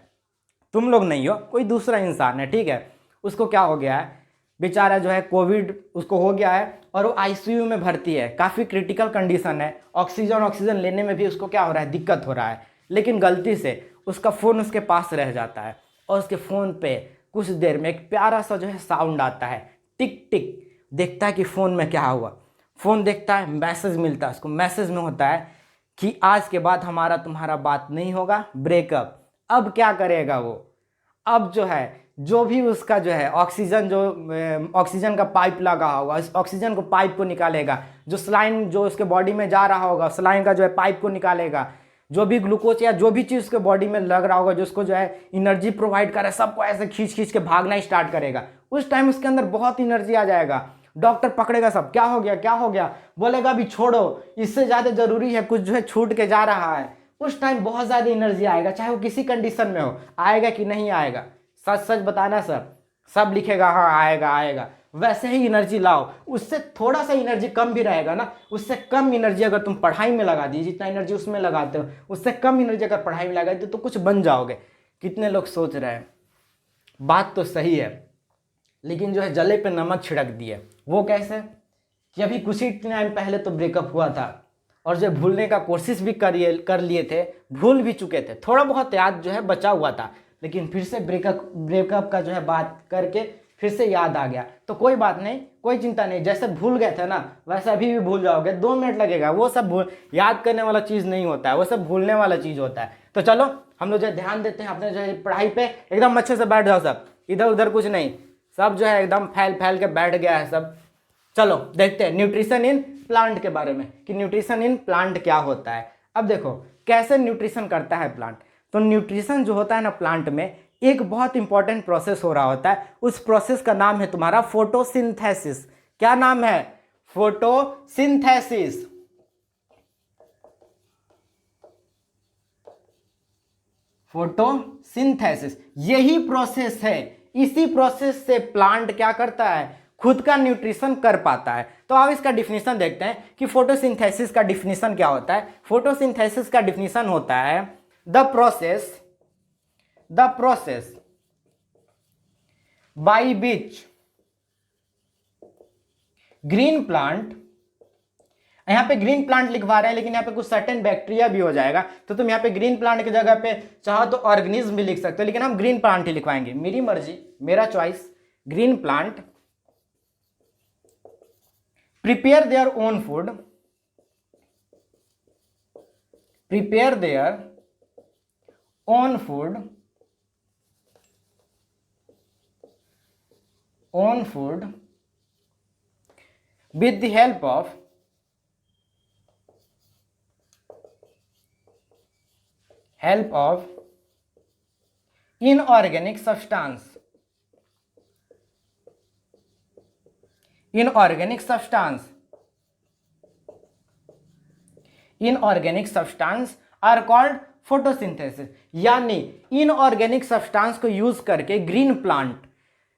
तुम लोग नहीं हो, कोई दूसरा इंसान है, ठीक है, उसको क्या हो गया है, बेचारा जो है कोविड उसको हो गया है और वो आईसीयू में भर्ती है, काफ़ी क्रिटिकल कंडीशन है, ऑक्सीजन लेने में भी उसको क्या हो रहा है, दिक्कत हो रहा है। लेकिन गलती से उसका फ़ोन उसके पास रह जाता है और उसके फ़ोन पे कुछ देर में एक प्यारा सा जो है साउंड आता है, टिक टिक। देखता है कि फ़ोन में क्या हुआ, फ़ोन देखता है, मैसेज मिलता है उसको। मैसेज में होता है कि आज के बाद हमारा तुम्हारा बात नहीं होगा, ब्रेकअप। अब क्या करेगा वो, अब जो है जो भी उसका जो है ऑक्सीजन का पाइप लगा होगा, इस ऑक्सीजन को पाइप को निकालेगा, जो सलाइन जो उसके बॉडी में जा रहा होगा सलाइन का जो है पाइप को निकालेगा, जो भी ग्लूकोज या जो भी चीज़ उसके बॉडी में लग रहा होगा जो उसको जो है एनर्जी प्रोवाइड करे, सबको ऐसे खींच खींच के भागना स्टार्ट करेगा। उस टाइम उसके अंदर बहुत एनर्जी आ जाएगा। डॉक्टर पकड़ेगा सब, क्या हो गया क्या हो गया, बोलेगा अभी छोड़ो, इससे ज़्यादा ज़रूरी है, कुछ जो है छूट के जा रहा है। उस टाइम बहुत ज़्यादा एनर्जी आएगा, चाहे वो किसी कंडीशन में हो। आएगा कि नहीं आएगा, सच सच बताना सर, सब लिखेगा हाँ आएगा आएगा। वैसे ही एनर्जी लाओ, उससे थोड़ा सा एनर्जी कम भी रहेगा ना, उससे कम एनर्जी अगर तुम पढ़ाई में लगा दी, जितना एनर्जी उसमें लगाते हो उससे कम एनर्जी अगर पढ़ाई में लगा दी तो कुछ बन जाओगे। कितने लोग सोच रहे हैं, बात तो सही है, लेकिन जो है जले पे नमक छिड़क दिए। वो कैसे कि अभी कुछ ही टाइम पहले तो ब्रेकअप हुआ था और जो भूलने का कोशिश भी कर लिए थे, भूल भी चुके थे, थोड़ा बहुत याद जो है बचा हुआ था, लेकिन फिर से ब्रेकअप का जो है बात करके फिर से याद आ गया। तो कोई बात नहीं, कोई चिंता नहीं, जैसे भूल गए थे ना वैसे अभी भी भूल जाओगे, 2 मिनट लगेगा। वो सब याद करने वाला चीज़ नहीं होता है, वो सब भूलने वाला चीज़ होता है। तो चलो हम लोग जो ध्यान देते हैं अपने जो है पढ़ाई पे, एकदम अच्छे से बैठ जाओ सब, इधर उधर कुछ नहीं, सब जो है एकदम फैल के बैठ गया है सब। चलो देखते हैं न्यूट्रिशन इन प्लांट के बारे में कि न्यूट्रिशन इन प्लांट क्या होता है। अब देखो कैसे न्यूट्रिशन करता है प्लांट। तो न्यूट्रिशन जो होता है ना प्लांट में, एक बहुत इंपॉर्टेंट प्रोसेस हो रहा होता है। उस प्रोसेस का नाम है तुम्हारा फोटोसिंथेसिस। क्या नाम है, फोटोसिंथेसिस। फोटोसिंथेसिस यही प्रोसेस है, इसी प्रोसेस से प्लांट क्या करता है, खुद का न्यूट्रिशन कर पाता है। तो अब इसका डिफिनीशन देखते हैं कि फोटोसिंथेसिस का डिफिनीशन क्या होता है। फोटोसिंथेसिस का डिफिनीशन होता है the process by which green plant, यहां पे ग्रीन प्लांट लिखवा रहे हैं लेकिन यहां पे कुछ सर्टेन बैक्टीरिया भी हो जाएगा, तो तुम यहां पे ग्रीन प्लांट की जगह पे चाहो तो ऑर्गेनिज्म भी लिख सकते हो, लेकिन हम ग्रीन प्लांट ही लिखवाएंगे, मेरी मर्जी, मेरा choice. Green plant prepare their own food, prepare their own food with the help of inorganic substance are called photosynthesis. यानी इनऑर्गेनिक सब्सटेंस को यूज करके ग्रीन प्लांट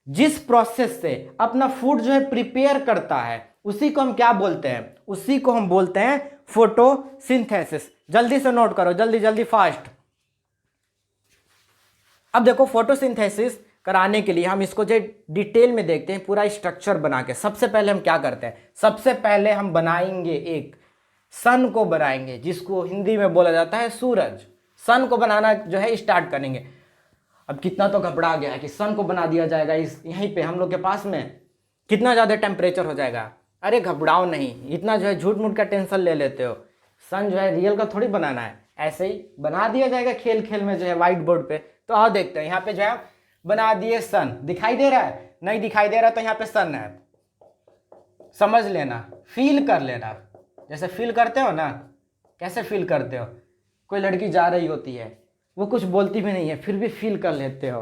जिस प्रोसेस से अपना फूड जो है प्रिपेयर करता है, उसी को हम क्या बोलते हैं, उसी को हम बोलते हैं फोटोसिंथेसिस। जल्दी से नोट करो, जल्दी जल्दी फास्ट। अब देखो फोटोसिंथेसिस कराने के लिए हम इसको जो डिटेल में देखते हैं, पूरा स्ट्रक्चर बना के। सबसे पहले हम क्या करते हैं, सबसे पहले हम बनाएंगे एक सन को बनाएंगे, जिसको हिंदी में बोला जाता है सूरज। सन को बनाना जो है स्टार्ट करेंगे। अब कितना तो घबरा गया है कि सन को बना दिया जाएगा इस यहीं पे हम लोग के पास में, कितना ज़्यादा टेम्परेचर हो जाएगा। अरे घबराओ नहीं, इतना जो है झूठ मूठ का टेंशन ले लेते हो। सन जो है रियल का थोड़ी बनाना है, ऐसे ही बना दिया जाएगा खेल खेल में जो है व्हाइट बोर्ड पे। तो आओ देखते हैं, यहाँ पे जो है बना दिए सन। दिखाई दे रहा है? नहीं दिखाई दे रहा तो यहाँ पे सन है। समझ लेना, फील कर लेना, जैसे फील करते हो ना। कैसे फील करते हो? कोई लड़की जा रही होती है, वो कुछ बोलती भी नहीं है, फिर भी फील कर लेते हो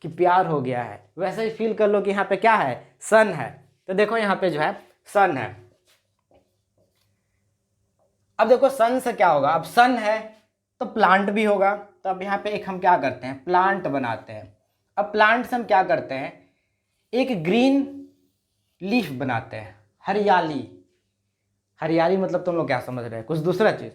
कि प्यार हो गया है। वैसे ही फील कर लो कि यहाँ पे क्या है, सन है। तो देखो यहाँ पे जो है सन है। अब देखो सन से क्या होगा, अब सन है तो प्लांट भी होगा। तो अब यहाँ पे एक हम क्या करते हैं, प्लांट बनाते हैं। अब प्लांट से हम क्या करते हैं, एक ग्रीन लीफ बनाते हैं, हरियाली। हरियाली मतलब तुम लोग क्या समझ रहे हैं, कुछ दूसरा चीज़।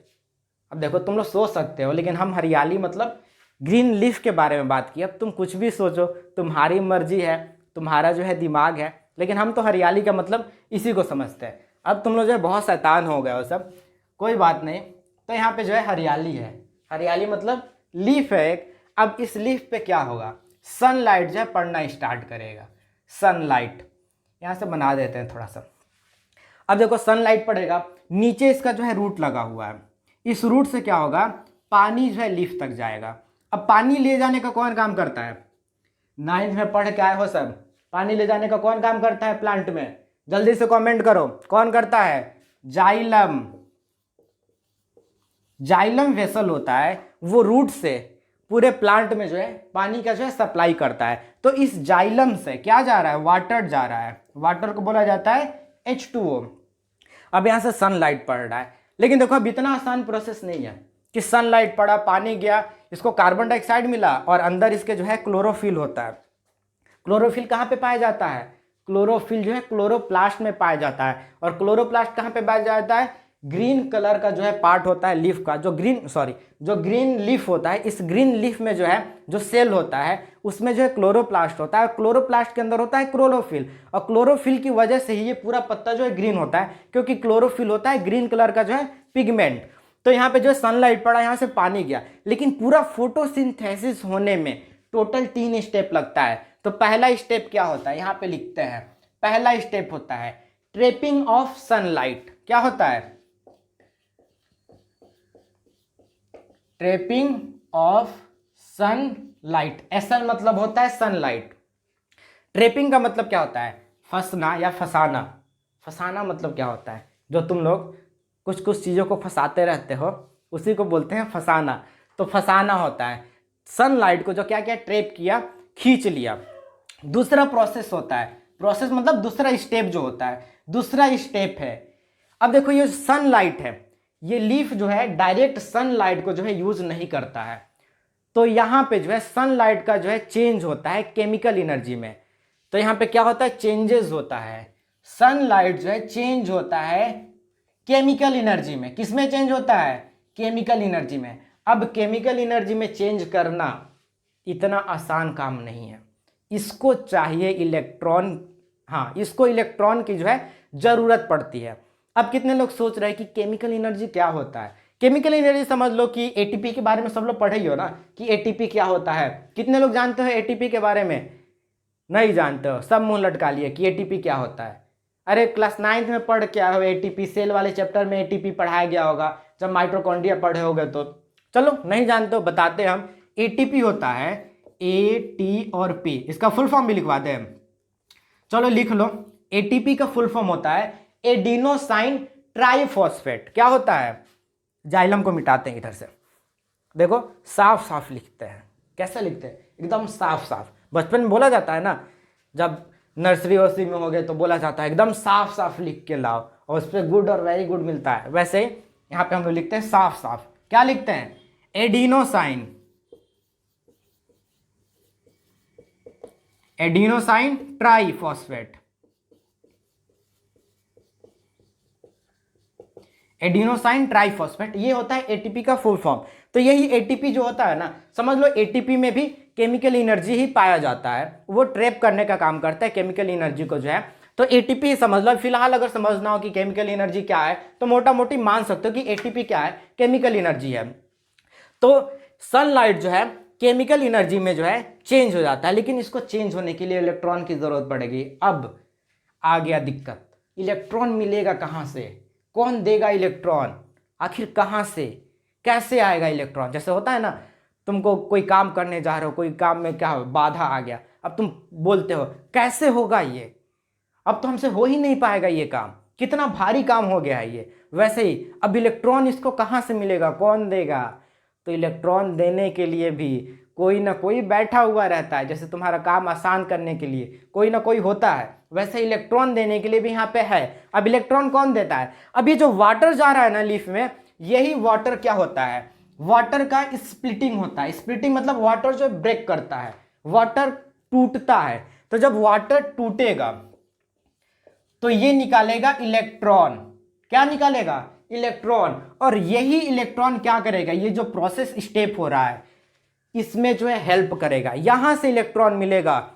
अब देखो तुम लोग सोच सकते हो, लेकिन हम हरियाली मतलब ग्रीन लीफ के बारे में बात की। अब तुम कुछ भी सोचो, तुम्हारी मर्जी है, तुम्हारा जो है दिमाग है, लेकिन हम तो हरियाली का मतलब इसी को समझते हैं। अब तुम लोग जो है बहुत शैतान हो गए हो सब, कोई बात नहीं। तो यहाँ पे जो है हरियाली है, हरियाली मतलब लीफ है एक। अब इस लीफ पे क्या होगा, सनलाइट जो है पड़ना स्टार्ट करेगा। सनलाइट यहाँ से बना देते हैं थोड़ा सा। अब देखो सनलाइट पड़ेगा, नीचे इसका जो है रूट लगा हुआ है। इस रूट से क्या होगा, पानी जो है लीफ तक जाएगा। अब पानी ले जाने का कौन काम करता है, 9th में पढ़ के आए हो सब। पानी ले जाने का कौन काम करता है प्लांट में, जल्दी से कमेंट करो, कौन करता है? जाइलम। जाइलम वेसल होता है, वो रूट से पूरे प्लांट में जो है पानी का जो है सप्लाई करता है। तो इस जाइलम से क्या जा रहा है, वाटर जा रहा है। वाटर को बोला जाता है H2O। अब यहाँ से सनलाइट पड़ रहा है, लेकिन देखो अब इतना आसान प्रोसेस नहीं है कि सनलाइट पड़ा, पानी गया, इसको कार्बन डाइऑक्साइड मिला और अंदर इसके जो है क्लोरोफिल होता है। क्लोरोफिल कहाँ पे पाया जाता है, क्लोरोफिल जो है क्लोरोप्लास्ट में पाया जाता है। और क्लोरोप्लास्ट कहाँ पे पाया जाता है, ग्रीन कलर का जो है पार्ट होता है लीफ का, जो ग्रीन लीफ होता है। इस ग्रीन लीफ में जो है जो सेल होता है, उसमें जो है क्लोरोप्लास्ट होता है। क्लोरोप्लास्ट के अंदर होता है क्लोरोफिल, और क्लोरोफिल की वजह से ही ये पूरा पत्ता जो है ग्रीन होता है, क्योंकि क्लोरोफिल होता है ग्रीन कलर का जो है पिगमेंट। तो यहाँ पे जो है सनलाइट पड़ा, यहाँ से पानी गया, लेकिन पूरा फोटोसिंथेसिस होने में टोटल 3 स्टेप लगता है। तो पहला स्टेप क्या होता है, यहाँ पे लिखते हैं। पहला स्टेप होता है ट्रैपिंग ऑफ सनलाइट। क्या होता है, ट्रैपिंग ऑफ सनलाइट। SN मतलब होता है सनलाइट। ट्रैपिंग का मतलब क्या होता है, फंसना या फंसाना। फंसाना मतलब क्या होता है, जो तुम लोग कुछ कुछ चीज़ों को फंसाते रहते हो, उसी को बोलते हैं फंसाना। तो फंसाना होता है सनलाइट को, जो क्या क्या ट्रैप किया, खींच लिया। दूसरा प्रोसेस होता है, प्रोसेस मतलब दूसरा स्टेप जो होता है, दूसरा स्टेप है। अब देखो ये सनलाइट है, ये लीफ जो है डायरेक्ट सनलाइट को जो है यूज नहीं करता है। तो यहाँ पे जो है सनलाइट का जो है चेंज होता है केमिकल एनर्जी में। तो यहाँ पे क्या होता है, चेंजेस होता है। सनलाइट जो है चेंज होता है केमिकल एनर्जी में। किसमें चेंज होता है, केमिकल एनर्जी में। अब केमिकल एनर्जी में चेंज करना इतना आसान काम नहीं है, इसको चाहिए इलेक्ट्रॉन। हाँ, इसको इलेक्ट्रॉन की जो है जरूरत पड़ती है। अब कितने लोग सोच रहे हैं कि केमिकल एनर्जी क्या होता है। केमिकल एनर्जी समझ लो कि एटीपी के बारे में सब लोग पढ़े ही हो ना, कि एटीपी क्या होता है। कितने लोग जानते हो एटीपी के बारे में, नहीं जानते हो, सब मुंह लटका लिए कि एटीपी क्या होता है। अरे क्लास 9th में पढ़ के आए हो एटीपी, सेल वाले चैप्टर में एटीपी पढ़ाया गया होगा, जब माइटोकॉन्ड्रिया पढ़े होगे तो। चलो नहीं जानते हो, बताते हम। एटीपी होता है AT और P, इसका फुल फॉर्म भी लिखवा दें, चलो लिख लो। एटीपी का फुल फॉर्म होता है एडिनोसाइन ट्राइफॉस्फेट। क्या होता है, जाइलम को मिटाते हैं इधर से, देखो साफ साफ लिखते हैं। कैसे लिखते हैं, एकदम साफ साफ। बचपन में बोला जाता है ना, जब नर्सरी वर्सरी में हो गए तो बोला जाता है एकदम साफ साफ लिख के लाओ, और उस पर गुड और वेरी गुड मिलता है। वैसे ही यहाँ पे हम लोग लिखते हैं साफ साफ। क्या लिखते हैं, adenosine, adenosine triphosphate, adenosine triphosphate, ये होता है एटीपी का फुल फॉर्म। तो यही एटीपी जो होता है ना, समझ लो एटीपी में भी केमिकल एनर्जी ही पाया जाता है, वो ट्रैप करने का काम करता है केमिकल एनर्जी को जो है। तो एटीपी ही समझ लो। फिलहाल अगर समझना हो कि केमिकल एनर्जी क्या है तो मोटा मोटी मान सकते हो कि एटीपी क्या है, केमिकल एनर्जी है। तो सनलाइट जो है केमिकल एनर्जी में जो है चेंज हो जाता है, लेकिन इसको चेंज होने के लिए इलेक्ट्रॉन की जरूरत पड़ेगी। अब आ गया दिक्कत, इलेक्ट्रॉन मिलेगा कहाँ से, कौन देगा इलेक्ट्रॉन, आखिर कहाँ से कैसे आएगा इलेक्ट्रॉन। जैसे होता है ना, तुमको कोई काम करने जा रहे हो, कोई काम में क्या हो, बाधा आ गया, अब तुम बोलते हो कैसे होगा ये, अब तो हमसे हो ही नहीं पाएगा ये काम, कितना भारी काम हो गया है ये। वैसे ही अब इलेक्ट्रॉन इसको कहाँ से मिलेगा, कौन देगा। तो इलेक्ट्रॉन देने के लिए भी कोई ना कोई बैठा हुआ रहता है। जैसे तुम्हारा काम आसान करने के लिए कोई ना कोई होता है, वैसे इलेक्ट्रॉन देने के लिए भी यहाँ पे है। अब इलेक्ट्रॉन कौन देता है, अब ये जो वाटर जा रहा है ना लीफ में, यही वाटर क्या होता है, वाटर का स्प्लिटिंग होता है। स्प्लिटिंग मतलब वाटर जो ब्रेक करता है, वाटर टूटता है। तो जब वाटर टूटेगा तो ये निकालेगा इलेक्ट्रॉन, क्या निकालेगा, इलेक्ट्रॉन। और यही इलेक्ट्रॉन क्या करेगा, ये जो प्रोसेस स्टेप हो रहा है इसमें जो है हेल्प करेगा, यहां से इलेक्ट्रॉन मिलेगा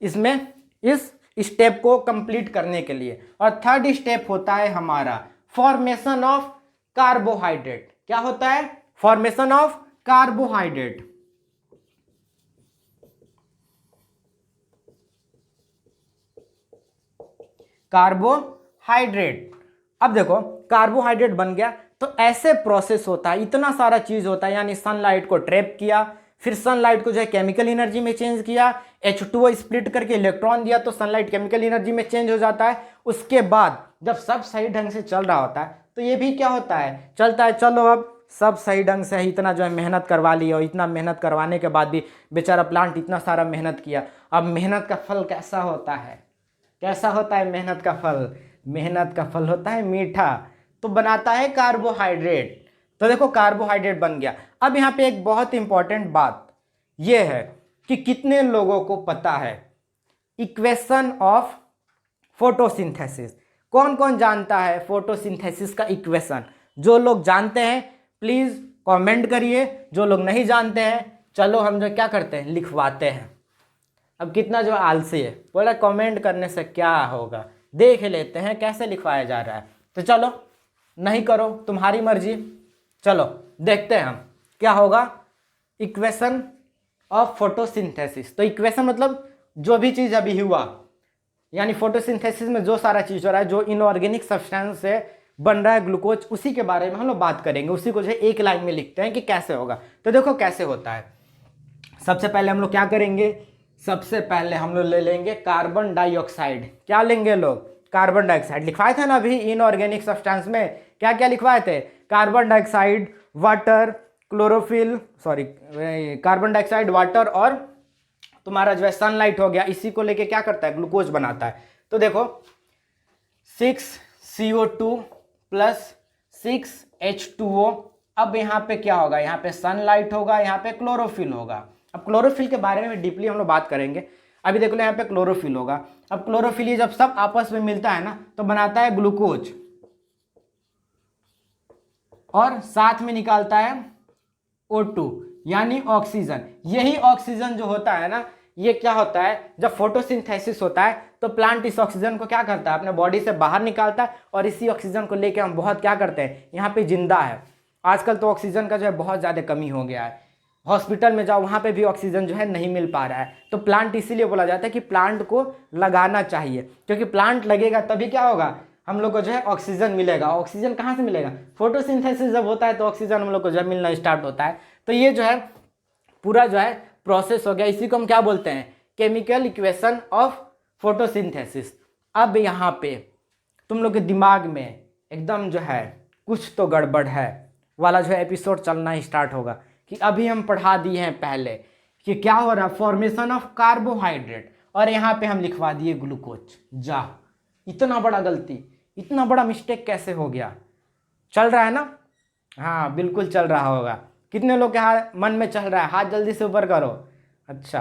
इसमें, इस स्टेप को कंप्लीट करने के लिए। और थर्ड स्टेप होता है हमारा फॉर्मेशन ऑफ कार्बोहाइड्रेट। क्या होता है, फॉर्मेशन ऑफ कार्बोहाइड्रेट। कार्बोहाइड्रेट, अब देखो कार्बोहाइड्रेट बन गया। तो ऐसे प्रोसेस होता है, इतना सारा चीज होता है। यानी सनलाइट को ट्रैप किया, फिर सनलाइट को जो है केमिकल एनर्जी में चेंज किया, H2O स्प्लिट करके इलेक्ट्रॉन दिया, तो सनलाइट केमिकल एनर्जी में चेंज हो जाता है। उसके बाद जब सब सही ढंग से चल रहा होता है तो ये भी क्या होता है, चलता है। चलो अब सब सही ढंग से, इतना जो है मेहनत करवा ली, और इतना मेहनत करवाने के बाद भी बेचारा प्लांट इतना सारा मेहनत किया, अब मेहनत का फल कैसा होता है, कैसा होता है मेहनत का फल, मेहनत का फल होता है मीठा, तो बनाता है कार्बोहाइड्रेट। तो देखो कार्बोहाइड्रेट बन गया। अब यहाँ पे एक बहुत इंपॉर्टेंट बात यह है कि कितने लोगों को पता है इक्वेशन ऑफ फोटोसिंथेसिस, कौन कौन जानता है फोटोसिंथेसिस का इक्वेशन। जो लोग जानते हैं प्लीज कमेंट करिए, जो लोग नहीं जानते हैं चलो हम जो क्या करते हैं लिखवाते हैं। अब कितना जो आलसी है, बोला कमेंट करने से क्या होगा, देख लेते हैं कैसे लिखवाया जा रहा है। तो चलो नहीं करो, तुम्हारी मर्जी, चलो देखते हैं हम क्या होगा। इक्वेशन ऑफ फोटोसिंथेसिस, तो इक्वेशन मतलब जो भी चीज़ अभी हुआ, यानी फोटोसिंथेसिस में जो सारा चीज़ हो रहा है, जो इनऑर्गेनिक सब्सटेंस से बन रहा है ग्लूकोज, उसी के बारे में हम लोग बात करेंगे। उसी को जो है एक लाइन में लिखते हैं कि कैसे होगा। तो देखो कैसे होता है। सबसे पहले हम लोग क्या करेंगे, सबसे पहले हम लोग ले लेंगे कार्बन डाइऑक्साइड। क्या लेंगे लोग, कार्बन डाइऑक्साइड। लिखवाए थे ना अभी इनऑर्गेनिक सब्सटेंस में क्या क्या लिखवाए थे, carbon dioxide, water, chlorophyll, sorry carbon dioxide, water और तुम्हारा जो है सनलाइट हो गया। इसी को लेके क्या करता है, ग्लूकोज बनाता है। तो देखो 6CO2 प्लस 6H2O। अब यहाँ पे क्या होगा, यहाँ पे सनलाइट होगा, यहाँ पे क्लोरोफिल होगा। अब क्लोरोफिल के बारे में डीपली हम लोग बात करेंगे। अभी देख लो यहाँ पे क्लोरोफिल होगा। अब क्लोरोफिल ये जब सब आपस में मिलता है ना तो बनाता है ग्लूकोज, और साथ में निकालता है O2 यानी ऑक्सीजन। यही ऑक्सीजन जो होता है ना, ये क्या होता है, जब फोटोसिंथेसिस होता है तो प्लांट इस ऑक्सीजन को क्या करता है, अपने बॉडी से बाहर निकालता है, और इसी ऑक्सीजन को लेके हम बहुत क्या करते हैं, यहाँ पे जिंदा है। आजकल तो ऑक्सीजन का जो है बहुत ज़्यादा कमी हो गया है। हॉस्पिटल में जाओ वहाँ पे भी ऑक्सीजन जो है नहीं मिल पा रहा है। तो प्लांट इसीलिए बोला जाता है कि प्लांट को लगाना चाहिए, क्योंकि प्लांट लगेगा तभी क्या होगा, हम लोग को जो है ऑक्सीजन मिलेगा। ऑक्सीजन कहाँ से मिलेगा, फोटोसिंथेसिस जब होता है तो ऑक्सीजन हम लोग को जब मिलना स्टार्ट होता है। तो ये जो है पूरा जो है प्रोसेस हो गया। इसी को हम क्या बोलते हैं, केमिकल इक्वेशन ऑफ फोटोसिंथेसिस। अब यहाँ पे तुम लोग के दिमाग में एकदम जो है कुछ तो गड़बड़ है वाला जो है एपिसोड चलना स्टार्ट होगा कि अभी हम पढ़ा दिए हैं पहले कि क्या हो रहा है, फॉर्मेशन ऑफ कार्बोहाइड्रेट, और यहाँ पे हम लिखवा दिए ग्लूकोज। जा, इतना बड़ा गलती, इतना बड़ा मिस्टेक कैसे हो गया। चल रहा है ना, हाँ बिल्कुल चल रहा होगा। कितने लोग के मन में चल रहा है, हाथ जल्दी से ऊपर करो। अच्छा,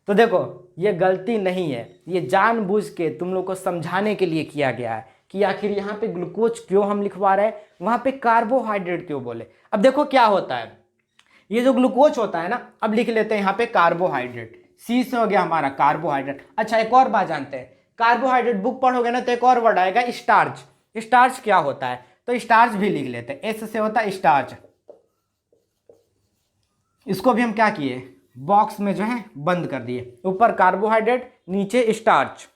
तो देखो ये गलती नहीं है, ये जानबूझ के तुम लोग को समझाने के लिए किया गया है कि आखिर यहाँ पे ग्लूकोज क्यों हम लिखवा रहे हैं, वहाँ पे कार्बोहाइड्रेट क्यों बोले। अब देखो क्या होता है, ये जो ग्लूकोज होता है ना, अब लिख लेते हैं यहाँ पे कार्बोहाइड्रेट, सी से हो गया हमारा कार्बोहाइड्रेट। अच्छा एक और बात जानते हैं, कार्बोहाइड्रेट बुक पढ़ोगे ना तो एक और वर्ड आएगा स्टार्च। स्टार्च क्या होता है, तो स्टार्च भी लिख लेते हैं, एस से होता है स्टार्च। इसको भी हम क्या किए, बॉक्स में जो है बंद कर दिए, ऊपर कार्बोहाइड्रेट नीचे स्टार्च।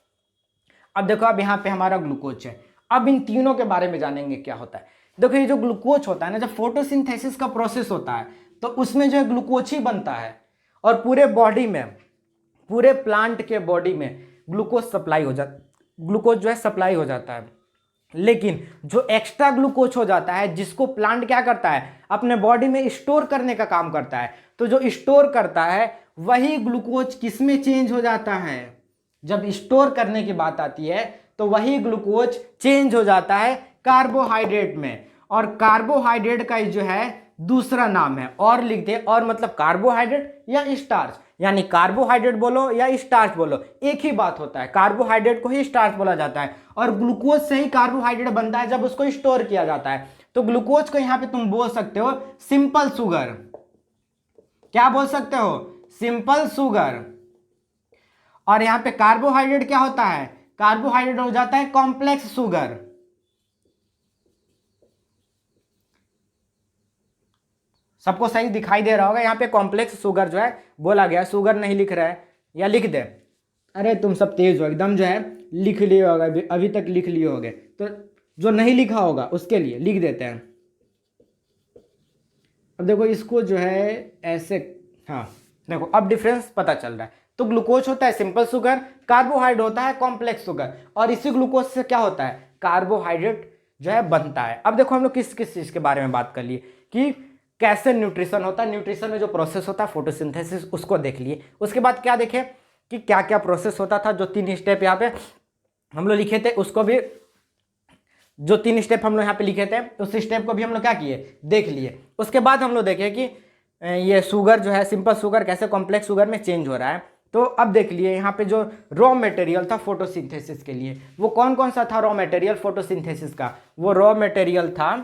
अब देखो अब यहाँ पे हमारा ग्लूकोज है। अब इन तीनों के बारे में जानेंगे क्या होता है। देखो ये जो ग्लूकोज होता है ना, जब फोटोसिंथेसिस का प्रोसेस होता है तो उसमें जो है ग्लूकोज ही बनता है, और पूरे बॉडी में, पूरे प्लांट के बॉडी में ग्लूकोज सप्लाई हो जाता, ग्लूकोज जो है सप्लाई हो जाता है। लेकिन जो एक्स्ट्रा ग्लूकोज हो जाता है, जिसको प्लांट क्या करता है, अपने बॉडी में स्टोर करने का काम करता है, तो जो स्टोर करता है वही ग्लूकोज किस में चेंज हो जाता है, जब स्टोर करने की बात आती है तो वही ग्लूकोज चेंज हो जाता है कार्बोहाइड्रेट में। और कार्बोहाइड्रेट का जो है दूसरा नाम है, और लिख दे, और मतलब कार्बोहाइड्रेट या स्टार्च, यानी कार्बोहाइड्रेट बोलो या स्टार्च बोलो एक ही बात होता है, कार्बोहाइड्रेट को ही स्टार्च बोला जाता है। और ग्लूकोज से ही कार्बोहाइड्रेट बनता है जब उसको स्टोर किया जाता है। तो ग्लूकोज को यहां पे तुम बोल सकते हो सिंपल शुगर। क्या बोल सकते हो, सिंपल शुगर। और यहां पे कार्बोहाइड्रेट क्या होता है, कार्बोहाइड्रेट हो जाता है कॉम्प्लेक्स शुगर। सबको सही दिखाई दे रहा होगा, यहाँ पे कॉम्प्लेक्स शुगर जो है बोला गया, शुगर नहीं लिख रहा है, या लिख दे, अरे तुम सब तेज हो एकदम, जो है लिख लिए होगा, अभी तक लिख लिए होगे, तो जो नहीं लिखा होगा उसके लिए लिख देते हैं। अब देखो इसको जो है ऐसे, हाँ देखो अब डिफरेंस पता चल रहा है। तो ग्लूकोज होता है सिंपल शुगर, कार्बोहाइड्रेट होता है कॉम्प्लेक्स शुगर, और इसी ग्लूकोज से क्या होता है, कार्बोहाइड्रेट जो है बनता है। अब देखो हम लोग किस किस चीज़ के बारे में बात कर लिए कि कैसे न्यूट्रिशन होता है, न्यूट्रिशन में जो प्रोसेस होता है फोटोसिंथेसिस, उसको देख लिए। उसके बाद क्या देखे कि क्या क्या प्रोसेस होता था, जो 3 स्टेप यहाँ पे हम लोग लिखे थे, उसको भी, जो 3 स्टेप हम लोग यहाँ पे लिखे थे उस स्टेप को भी हम लोग क्या किए, देख लिए। उसके बाद हम लोग देखे कि ये शुगर जो है सिंपल शुगर कैसे कॉम्प्लेक्स शुगर में चेंज हो रहा है। तो अब देख लिए यहाँ पे जो रॉ मटेरियल था फोटोसिंथेसिस के लिए, वो कौन कौन सा था रॉ मटेरियल फोटोसिंथेसिस का, वो रॉ मटेरियल था,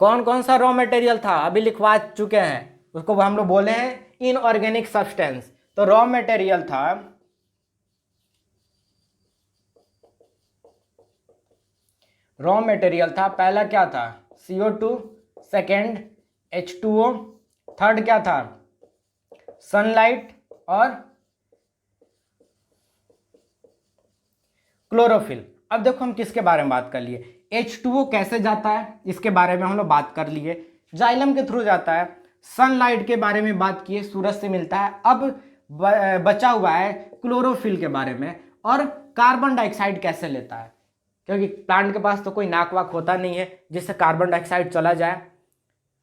कौन कौन सा रॉ मटेरियल था अभी लिखवा चुके हैं, उसको हम लोग बोले हैं इनऑर्गेनिक सब्सटेंस। तो रॉ मटेरियल था, रॉ मटेरियल था, पहला क्या था CO2, सेकेंड H2O, थर्ड क्या था सनलाइट और क्लोरोफिल। अब देखो हम किसके बारे में बात कर लिए, H2O कैसे जाता है इसके बारे में हम लोग बात कर लिए, जाइलम के थ्रू जाता है, सनलाइट के बारे में बात किए, सूरज से मिलता है। अब बचा हुआ है क्लोरोफिल के बारे में, और कार्बन डाइऑक्साइड कैसे लेता है, क्योंकि प्लांट के पास तो कोई नाक वाक होता नहीं है जिससे कार्बन डाइऑक्साइड चला जाए।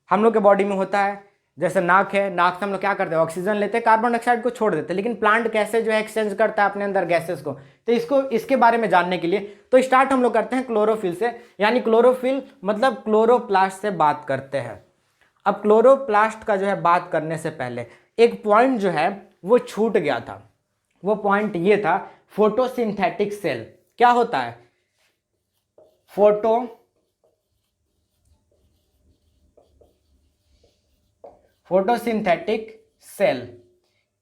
हम लोग के बॉडी में होता है, जैसे नाक है, नाक से हम लोग क्या करते हैं ऑक्सीजन लेते हैं, कार्बन डाइऑक्साइड को छोड़ देते हैं, लेकिन प्लांट कैसे जो है एक्सचेंज करता है अपने अंदर गैसेस को। तो इसके बारे में जानने के लिए तो स्टार्ट हम लोग करते हैं क्लोरोफिल से, यानी क्लोरोफिल मतलब क्लोरोप्लास्ट से बात करते हैं। अब क्लोरोप्लास्ट का जो है बात करने से पहले एक पॉइंट जो है वो छूट गया था, वो पॉइंट ये था फोटोसिंथेटिक सेल। क्या होता है फोटोसिंथेटिक सेल,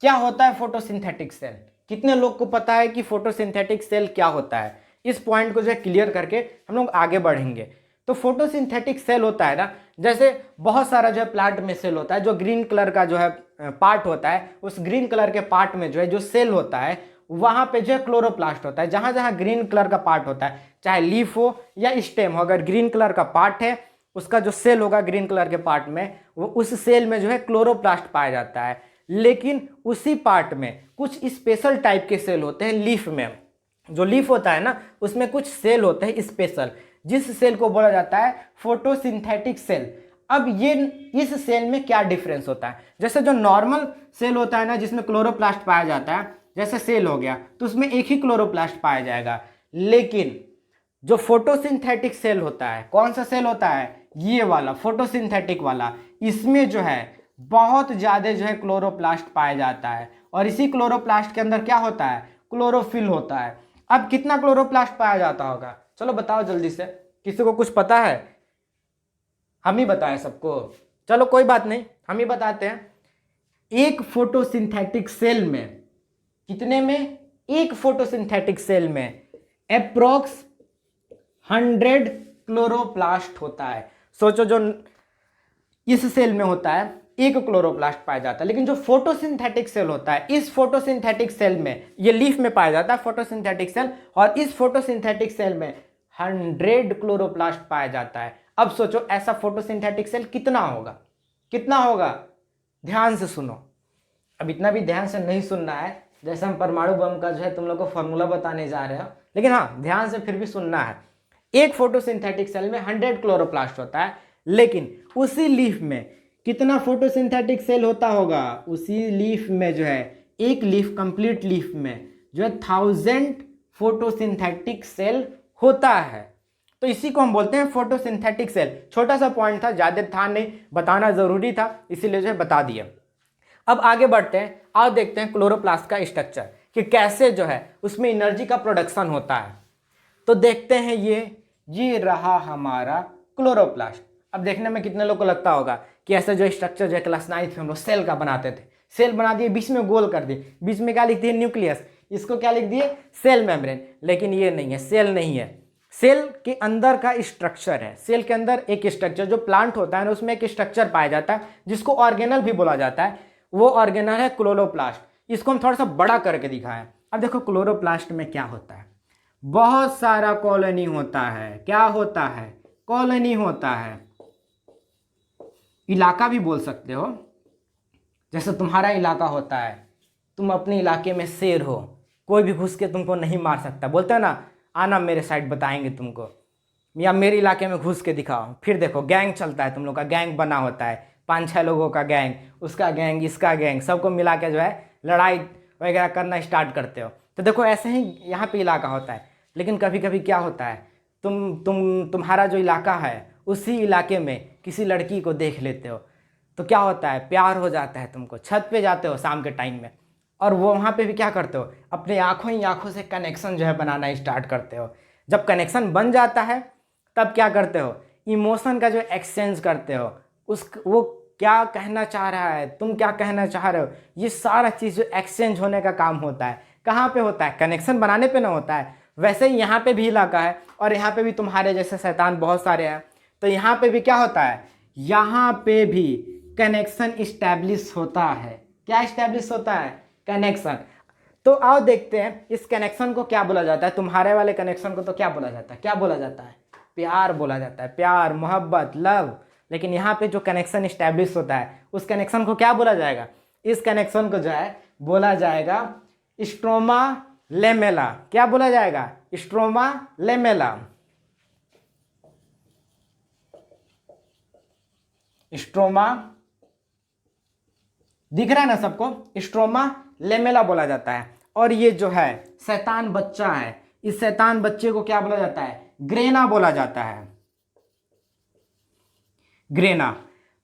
क्या होता है फोटोसिंथेटिक सेल, कितने लोग को पता है कि फोटोसिंथेटिक सेल क्या होता है। इस पॉइंट को जो है क्लियर करके हम लोग आगे बढ़ेंगे। तो फोटोसिंथेटिक सेल होता है ना, जैसे बहुत सारा जो है प्लांट में सेल होता है, जो ग्रीन कलर का जो है पार्ट होता है, उस ग्रीन कलर के पार्ट में जो है जो सेल होता है वहां पे जो है क्लोरोप्लास्ट होता है। जहां जहां ग्रीन कलर का पार्ट होता है, चाहे लीफ हो या स्टेम हो, अगर ग्रीन कलर का पार्ट है उसका जो सेल होगा ग्रीन कलर के पार्ट में, वो उस सेल में जो है क्लोरोप्लास्ट पाया जाता है। लेकिन उसी पार्ट में कुछ स्पेशल टाइप के सेल होते हैं लीफ में, जो लीफ होता है ना उसमें कुछ सेल होते हैं स्पेशल, जिस सेल को बोला जाता है फोटोसिंथेटिक सेल। अब ये इस सेल में क्या डिफरेंस होता है, जैसे जो नॉर्मल सेल होता है ना जिसमें क्लोरोप्लास्ट पाया जाता है, जैसे सेल हो गया तो उसमें एक ही क्लोरोप्लास्ट पाया जाएगा। लेकिन जो फोटोसिंथेटिक सेल होता है, कौन सा सेल होता है, ये वाला फोटोसिंथेटिक वाला, इसमें जो है बहुत ज़्यादा जो है क्लोरोप्लास्ट पाया जाता है। और इसी क्लोरोप्लास्ट के अंदर क्या होता है, क्लोरोफिल होता है। अब कितना क्लोरोप्लास्ट पाया जाता होगा, चलो बताओ जल्दी से, किसी को कुछ पता है? हम ही बताएं सबको, चलो कोई बात नहीं, हम ही बताते हैं। एक फोटोसिंथेटिक सेल में, कितने में? एक फोटोसिंथेटिक सेल में अप्रोक्स 100 क्लोरोप्लास्ट होता है। सोचो, जो इस सेल में होता है एक क्लोरोप्लास्ट पाया जाता है, लेकिन जो फोटोसिंथेटिक सेल होता है, इस फोटोसिंथेटिक सेल में, ये लीफ में पाया जाता है फोटोसिंथेटिक सेल, और इस फोटोसिंथेटिक सेल में 100 क्लोरोप्लास्ट पाया जाता है। अब सोचो ऐसा फोटोसिंथेटिक सेल कितना होगा, कितना होगा? ध्यान से सुनो, अब इतना भी ध्यान से नहीं सुनना है, जैसे हम परमाणु बम का जो है तुम लोग को फॉर्मूला बताने जा रहे हो, लेकिन हाँ ध्यान से फिर भी सुनना है। एक फोटोसिंथेटिक सेल में 100 क्लोरोप्लास्ट होता है, लेकिन उसी लीफ में कितना फोटोसिंथेटिक सेल होता होगा? उसी लीफ में जो है, एक लीफ, कंप्लीट लीफ में जो है 1000 फोटोसिंथेटिक सेल होता है। तो इसी को हम बोलते हैं फोटोसिंथेटिक सेल। छोटा सा पॉइंट था, ज़्यादा था नहीं, बताना ज़रूरी था, इसीलिए जो है बता दिया। अब आगे बढ़ते हैं, आओ देखते हैं क्लोरोप्लास्ट का स्ट्रक्चर कि कैसे जो है उसमें एनर्जी का प्रोडक्शन होता है। तो देखते हैं, ये रहा हमारा क्लोरोप्लास्ट। अब देखने में कितने लोग को लगता होगा कि ऐसा जो स्ट्रक्चर जो है क्लास 9th में हम लोग सेल का बनाते थे, सेल बना दिए, बीच में गोल कर दिए, बीच में क्या लिख दिए? न्यूक्लियस। इसको क्या लिख दिए? Cell membrane. लेकिन ये नहीं है, सेल नहीं है, सेल के अंदर का स्ट्रक्चर है। सेल के अंदर एक स्ट्रक्चर, जो प्लांट होता है ना उसमें एक स्ट्रक्चर पाया जाता है जिसको ऑर्गेनल भी बोला जाता है, वो ऑर्गेनल है क्लोरोप्लास्ट। इसको हम थोड़ा सा बड़ा करके दिखाएं। अब देखो क्लोरोप्लास्ट में क्या होता है, बहुत सारा कॉलोनी होता है। क्या होता है? कॉलोनी होता है, इलाका भी बोल सकते हो। जैसे तुम्हारा इलाका होता है, तुम अपने इलाके में शेर हो, कोई भी घुस के तुमको नहीं मार सकता, बोलते हैं ना आना मेरे साइड बताएंगे तुमको, या मेरे इलाके में घुस के दिखाओ। फिर देखो गैंग चलता है, तुम लोग का गैंग बना होता है, 5-6 लोगों का गैंग, उसका गैंग, इसका गैंग, सबको मिला के जो है लड़ाई वगैरह करना स्टार्ट करते हो। तो देखो ऐसे ही यहाँ पे इलाका होता है। लेकिन कभी कभी क्या होता है, तुम्हारा जो इलाका है उसी इलाके में किसी लड़की को देख लेते हो, तो क्या होता है, प्यार हो जाता है तुमको। छत पे जाते हो शाम के टाइम में, और वो वहाँ पे भी क्या करते हो, अपने आँखों ही आँखों से कनेक्शन जो है बनाना स्टार्ट करते हो। जब कनेक्शन बन जाता है तब क्या करते हो, इमोशन का जो एक्सचेंज करते हो। वो क्या कहना चाह रहा है, तुम क्या कहना चाह रहे हो, ये सारा चीज़ जो एक्सचेंज होने का काम होता है, कहाँ पे होता है? कनेक्शन बनाने पे ना होता है। वैसे ही यहाँ पे भी इलाका है, और यहाँ पे भी तुम्हारे जैसे शैतान बहुत सारे हैं, तो यहाँ पे भी क्या होता है, यहाँ पे भी कनेक्शन इस्टेब्लिश होता है। क्या इस्टेब्लिश होता है? कनेक्शन। तो आओ देखते हैं इस कनेक्शन को क्या बोला जाता है। तुम्हारे वाले कनेक्शन को तो क्या बोला जाता है? क्या बोला जाता है? प्यार बोला जाता है, प्यार, मोहब्बत, लव। लेकिन यहाँ पे जो कनेक्शन इस्टेब्लिश होता है उस कनेक्शन को क्या बोला जाएगा? इस कनेक्शन को जो है बोला जाएगा स्ट्रोमा लेमेला। क्या बोला जाएगा? Stroma lamella. स्ट्रोमा दिख रहा है ना सबको? स्ट्रोमा लेमेला बोला जाता है। और ये जो है शैतान बच्चा है, इस शैतान बच्चे को क्या बोला जाता है? ग्रेना बोला जाता है, ग्रेना।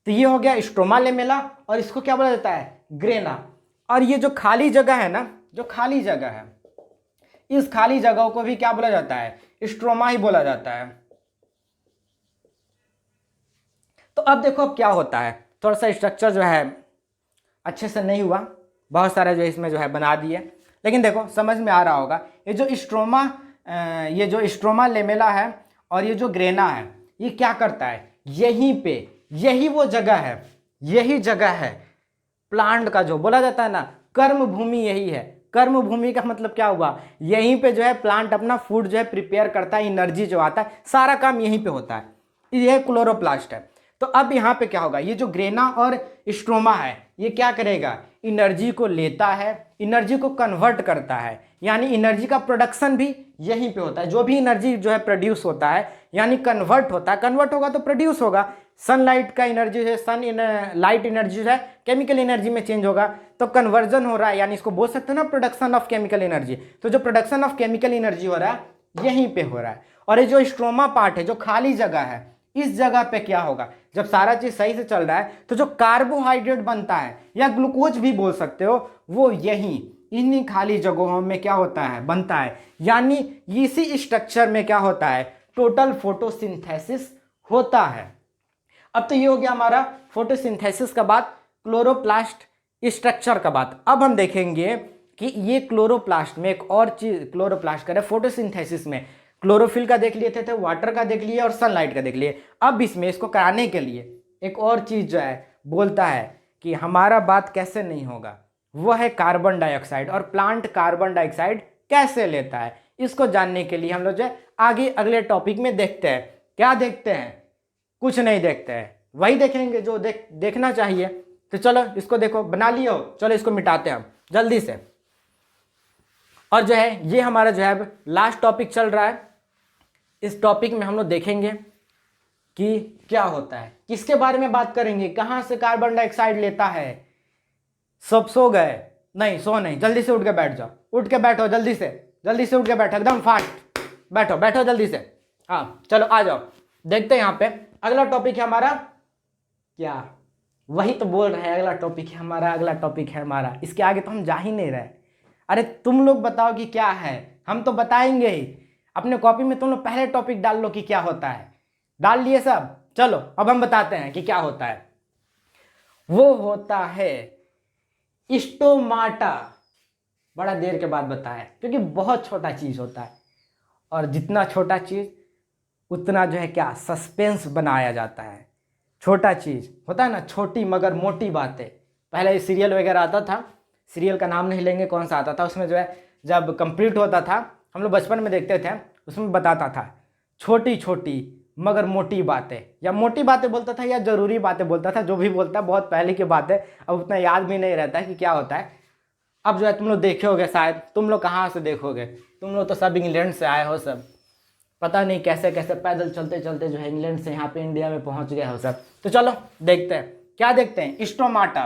तो ये हो गया स्ट्रोमा लेमेला, और इसको क्या बोला जाता है? ग्रेना। और ये जो खाली जगह है ना, जो खाली जगह है, इस खाली जगह को भी क्या बोला जाता है? स्ट्रोमा ही बोला जाता है। तो अब देखो अब क्या होता है, थोड़ा सा स्ट्रक्चर जो है अच्छे से नहीं हुआ, बहुत सारा जो इसमें जो है बना दिए, लेकिन देखो समझ में आ रहा होगा। ये जो स्ट्रोमा लेमेला है और ये जो ग्रेना है, ये क्या करता है, यहीं पे, यही वो जगह है, यही जगह है प्लांट का, जो बोला जाता है ना कर्म भूमि, यही है। कर्म भूमि का मतलब क्या हुआ, यहीं पे जो है प्लांट अपना फूड जो है प्रिपेयर करता है, एनर्जी जो आता है, सारा काम यहीं पे होता है। ये क्लोरोप्लास्ट है। तो अब यहाँ पे क्या होगा, ये जो ग्रेना और स्ट्रोमा है ये क्या करेगा, एनर्जी को लेता है, एनर्जी को कन्वर्ट करता है, यानी एनर्जी का प्रोडक्शन भी यहीं पे होता है। जो भी एनर्जी जो है प्रोड्यूस होता है यानी कन्वर्ट होता है, कन्वर्ट होगा तो प्रोड्यूस होगा। सनलाइट का एनर्जी है, लाइट एनर्जी जो है केमिकल एनर्जी में चेंज होगा, तो कन्वर्जन हो रहा है, यानी इसको बोल सकते हो ना प्रोडक्शन ऑफ केमिकल एनर्जी। तो जो प्रोडक्शन ऑफ केमिकल एनर्जी हो रहा है यहीं पे हो रहा है। और ये जो स्ट्रोमा पार्ट है, जो खाली जगह है, इस जगह पे क्या होगा, जब सारा चीज सही से चल रहा है तो जो कार्बोहाइड्रेट बनता है या ग्लूकोज भी बोल सकते हो, वो यहीं इन्हीं खाली जगहों में क्या होता है, बनता है, यानी इसी स्ट्रक्चर में क्या होता है, टोटल फोटोसिंथेसिस होता है। अब तो ये हो गया हमारा फोटोसिंथेसिस का बात, क्लोरोप्लास्ट स्ट्रक्चर का बात। अब हम देखेंगे कि ये क्लोरोप्लास्ट में एक और चीज, क्लोरोप्लास्ट करे फोटोसिंथेसिस में क्लोरोफिल का देख लिए थे, वाटर का देख लिए और सनलाइट का देख लिए। अब इसमें इसको कराने के लिए एक और चीज जो है बोलता है कि हमारा बात कैसे नहीं होगा, वह है कार्बन डाइऑक्साइड, और प्लांट कार्बन डाइऑक्साइड कैसे लेता है। इसको जानने के लिए हम लोग जो है आगे अगले टॉपिक में देखते हैं। क्या देखते हैं, कुछ नहीं देखते हैं, वही देखेंगे जो देखना चाहिए। तो चलो इसको देखो, बना लियो, चलो इसको मिटाते हैं हम जल्दी से। और जो है ये हमारा जो है लास्ट टॉपिक चल रहा है। इस टॉपिक में हम लोग देखेंगे कि क्या होता है, किसके बारे में बात करेंगे, कहाँ से कार्बन डाइऑक्साइड लेता है। सब सो गए? नहीं, सो नहीं, जल्दी से उठ के बैठ जाओ, उठ के बैठो जल्दी से उठ के बैठो, एकदम फास्ट बैठो, बैठो जल्दी से। हाँ चलो आ जाओ, देखते हैं यहाँ पे अगला टॉपिक है हमारा क्या, वही तो बोल रहे हैं अगला टॉपिक है हमारा, अगला टॉपिक है हमारा, इसके आगे तो हम जा ही नहीं रहे। अरे तुम लोग बताओ कि क्या है, हम तो बताएंगे ही। अपने कॉपी में तुम लोग पहले टॉपिक डाल लो कि क्या होता है, डाल लिए सब। चलो अब हम बताते हैं कि क्या होता है। वो होता है स्टोमाटा। बड़ा देर के बाद बताया क्योंकि बहुत छोटा चीज होता है, और जितना छोटा चीज उतना जो है क्या सस्पेंस बनाया जाता है। छोटा चीज होता है ना, छोटी मगर मोटी बातें। पहले सीरियल वगैरह आता था, सीरियल का नाम नहीं लेंगे कौन सा आता था, उसमें जो है जब कंप्लीट होता था, हम लोग बचपन में देखते थे, उसमें बताता था छोटी छोटी मगर मोटी बातें, या मोटी बातें बोलता था या जरूरी बातें बोलता था, जो भी बोलता, बहुत पहले की बात है, अब उतना याद भी नहीं रहता है कि क्या होता है। अब जो है तुम लोग देखे होगे, शायद तुम लोग कहाँ से देखोगे, तुम लोग तो सब इंग्लैंड से आए हो, सब पता नहीं कैसे कैसे पैदल चलते चलते जो है इंग्लैंड से यहाँ पे इंडिया में पहुंच गए हो सब। तो चलो देखते हैं, क्या देखते हैं, स्टोमाटा।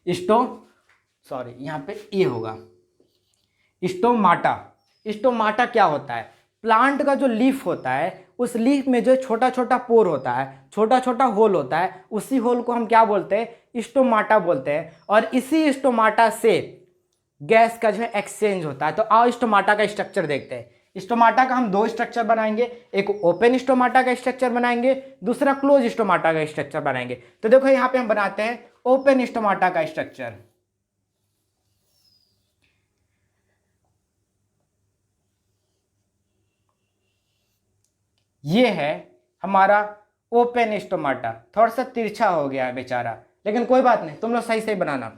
यहाँ पे ये होगा स्टोमाटा। स्टोमाटा क्या होता है, प्लांट का जो लीफ होता है, उस लीफ में जो छोटा छोटा पोर होता है, छोटा छोटा होल होता है, उसी होल को हम क्या बोलते हैं, स्टोमाटा बोलते हैं। और इसी स्टोमाटा से गैस का जो है एक्सचेंज होता है। तो आओ स्टोमाटा का स्ट्रक्चर देखते हैं। स्टोमाटा का हम दो स्ट्रक्चर बनाएंगे, एक ओपन स्टोमाटा का स्ट्रक्चर बनाएंगे, दूसरा क्लोज स्टोमाटा का स्ट्रक्चर बनाएंगे। तो देखो यहाँ पे हम बनाते हैं ओपन स्टोमाटा का स्ट्रक्चर। ये है हमारा ओपन स्टोमाटा, थोड़ा सा तिरछा हो गया है बेचारा, लेकिन कोई बात नहीं, तुम लोग सही सही बनाना।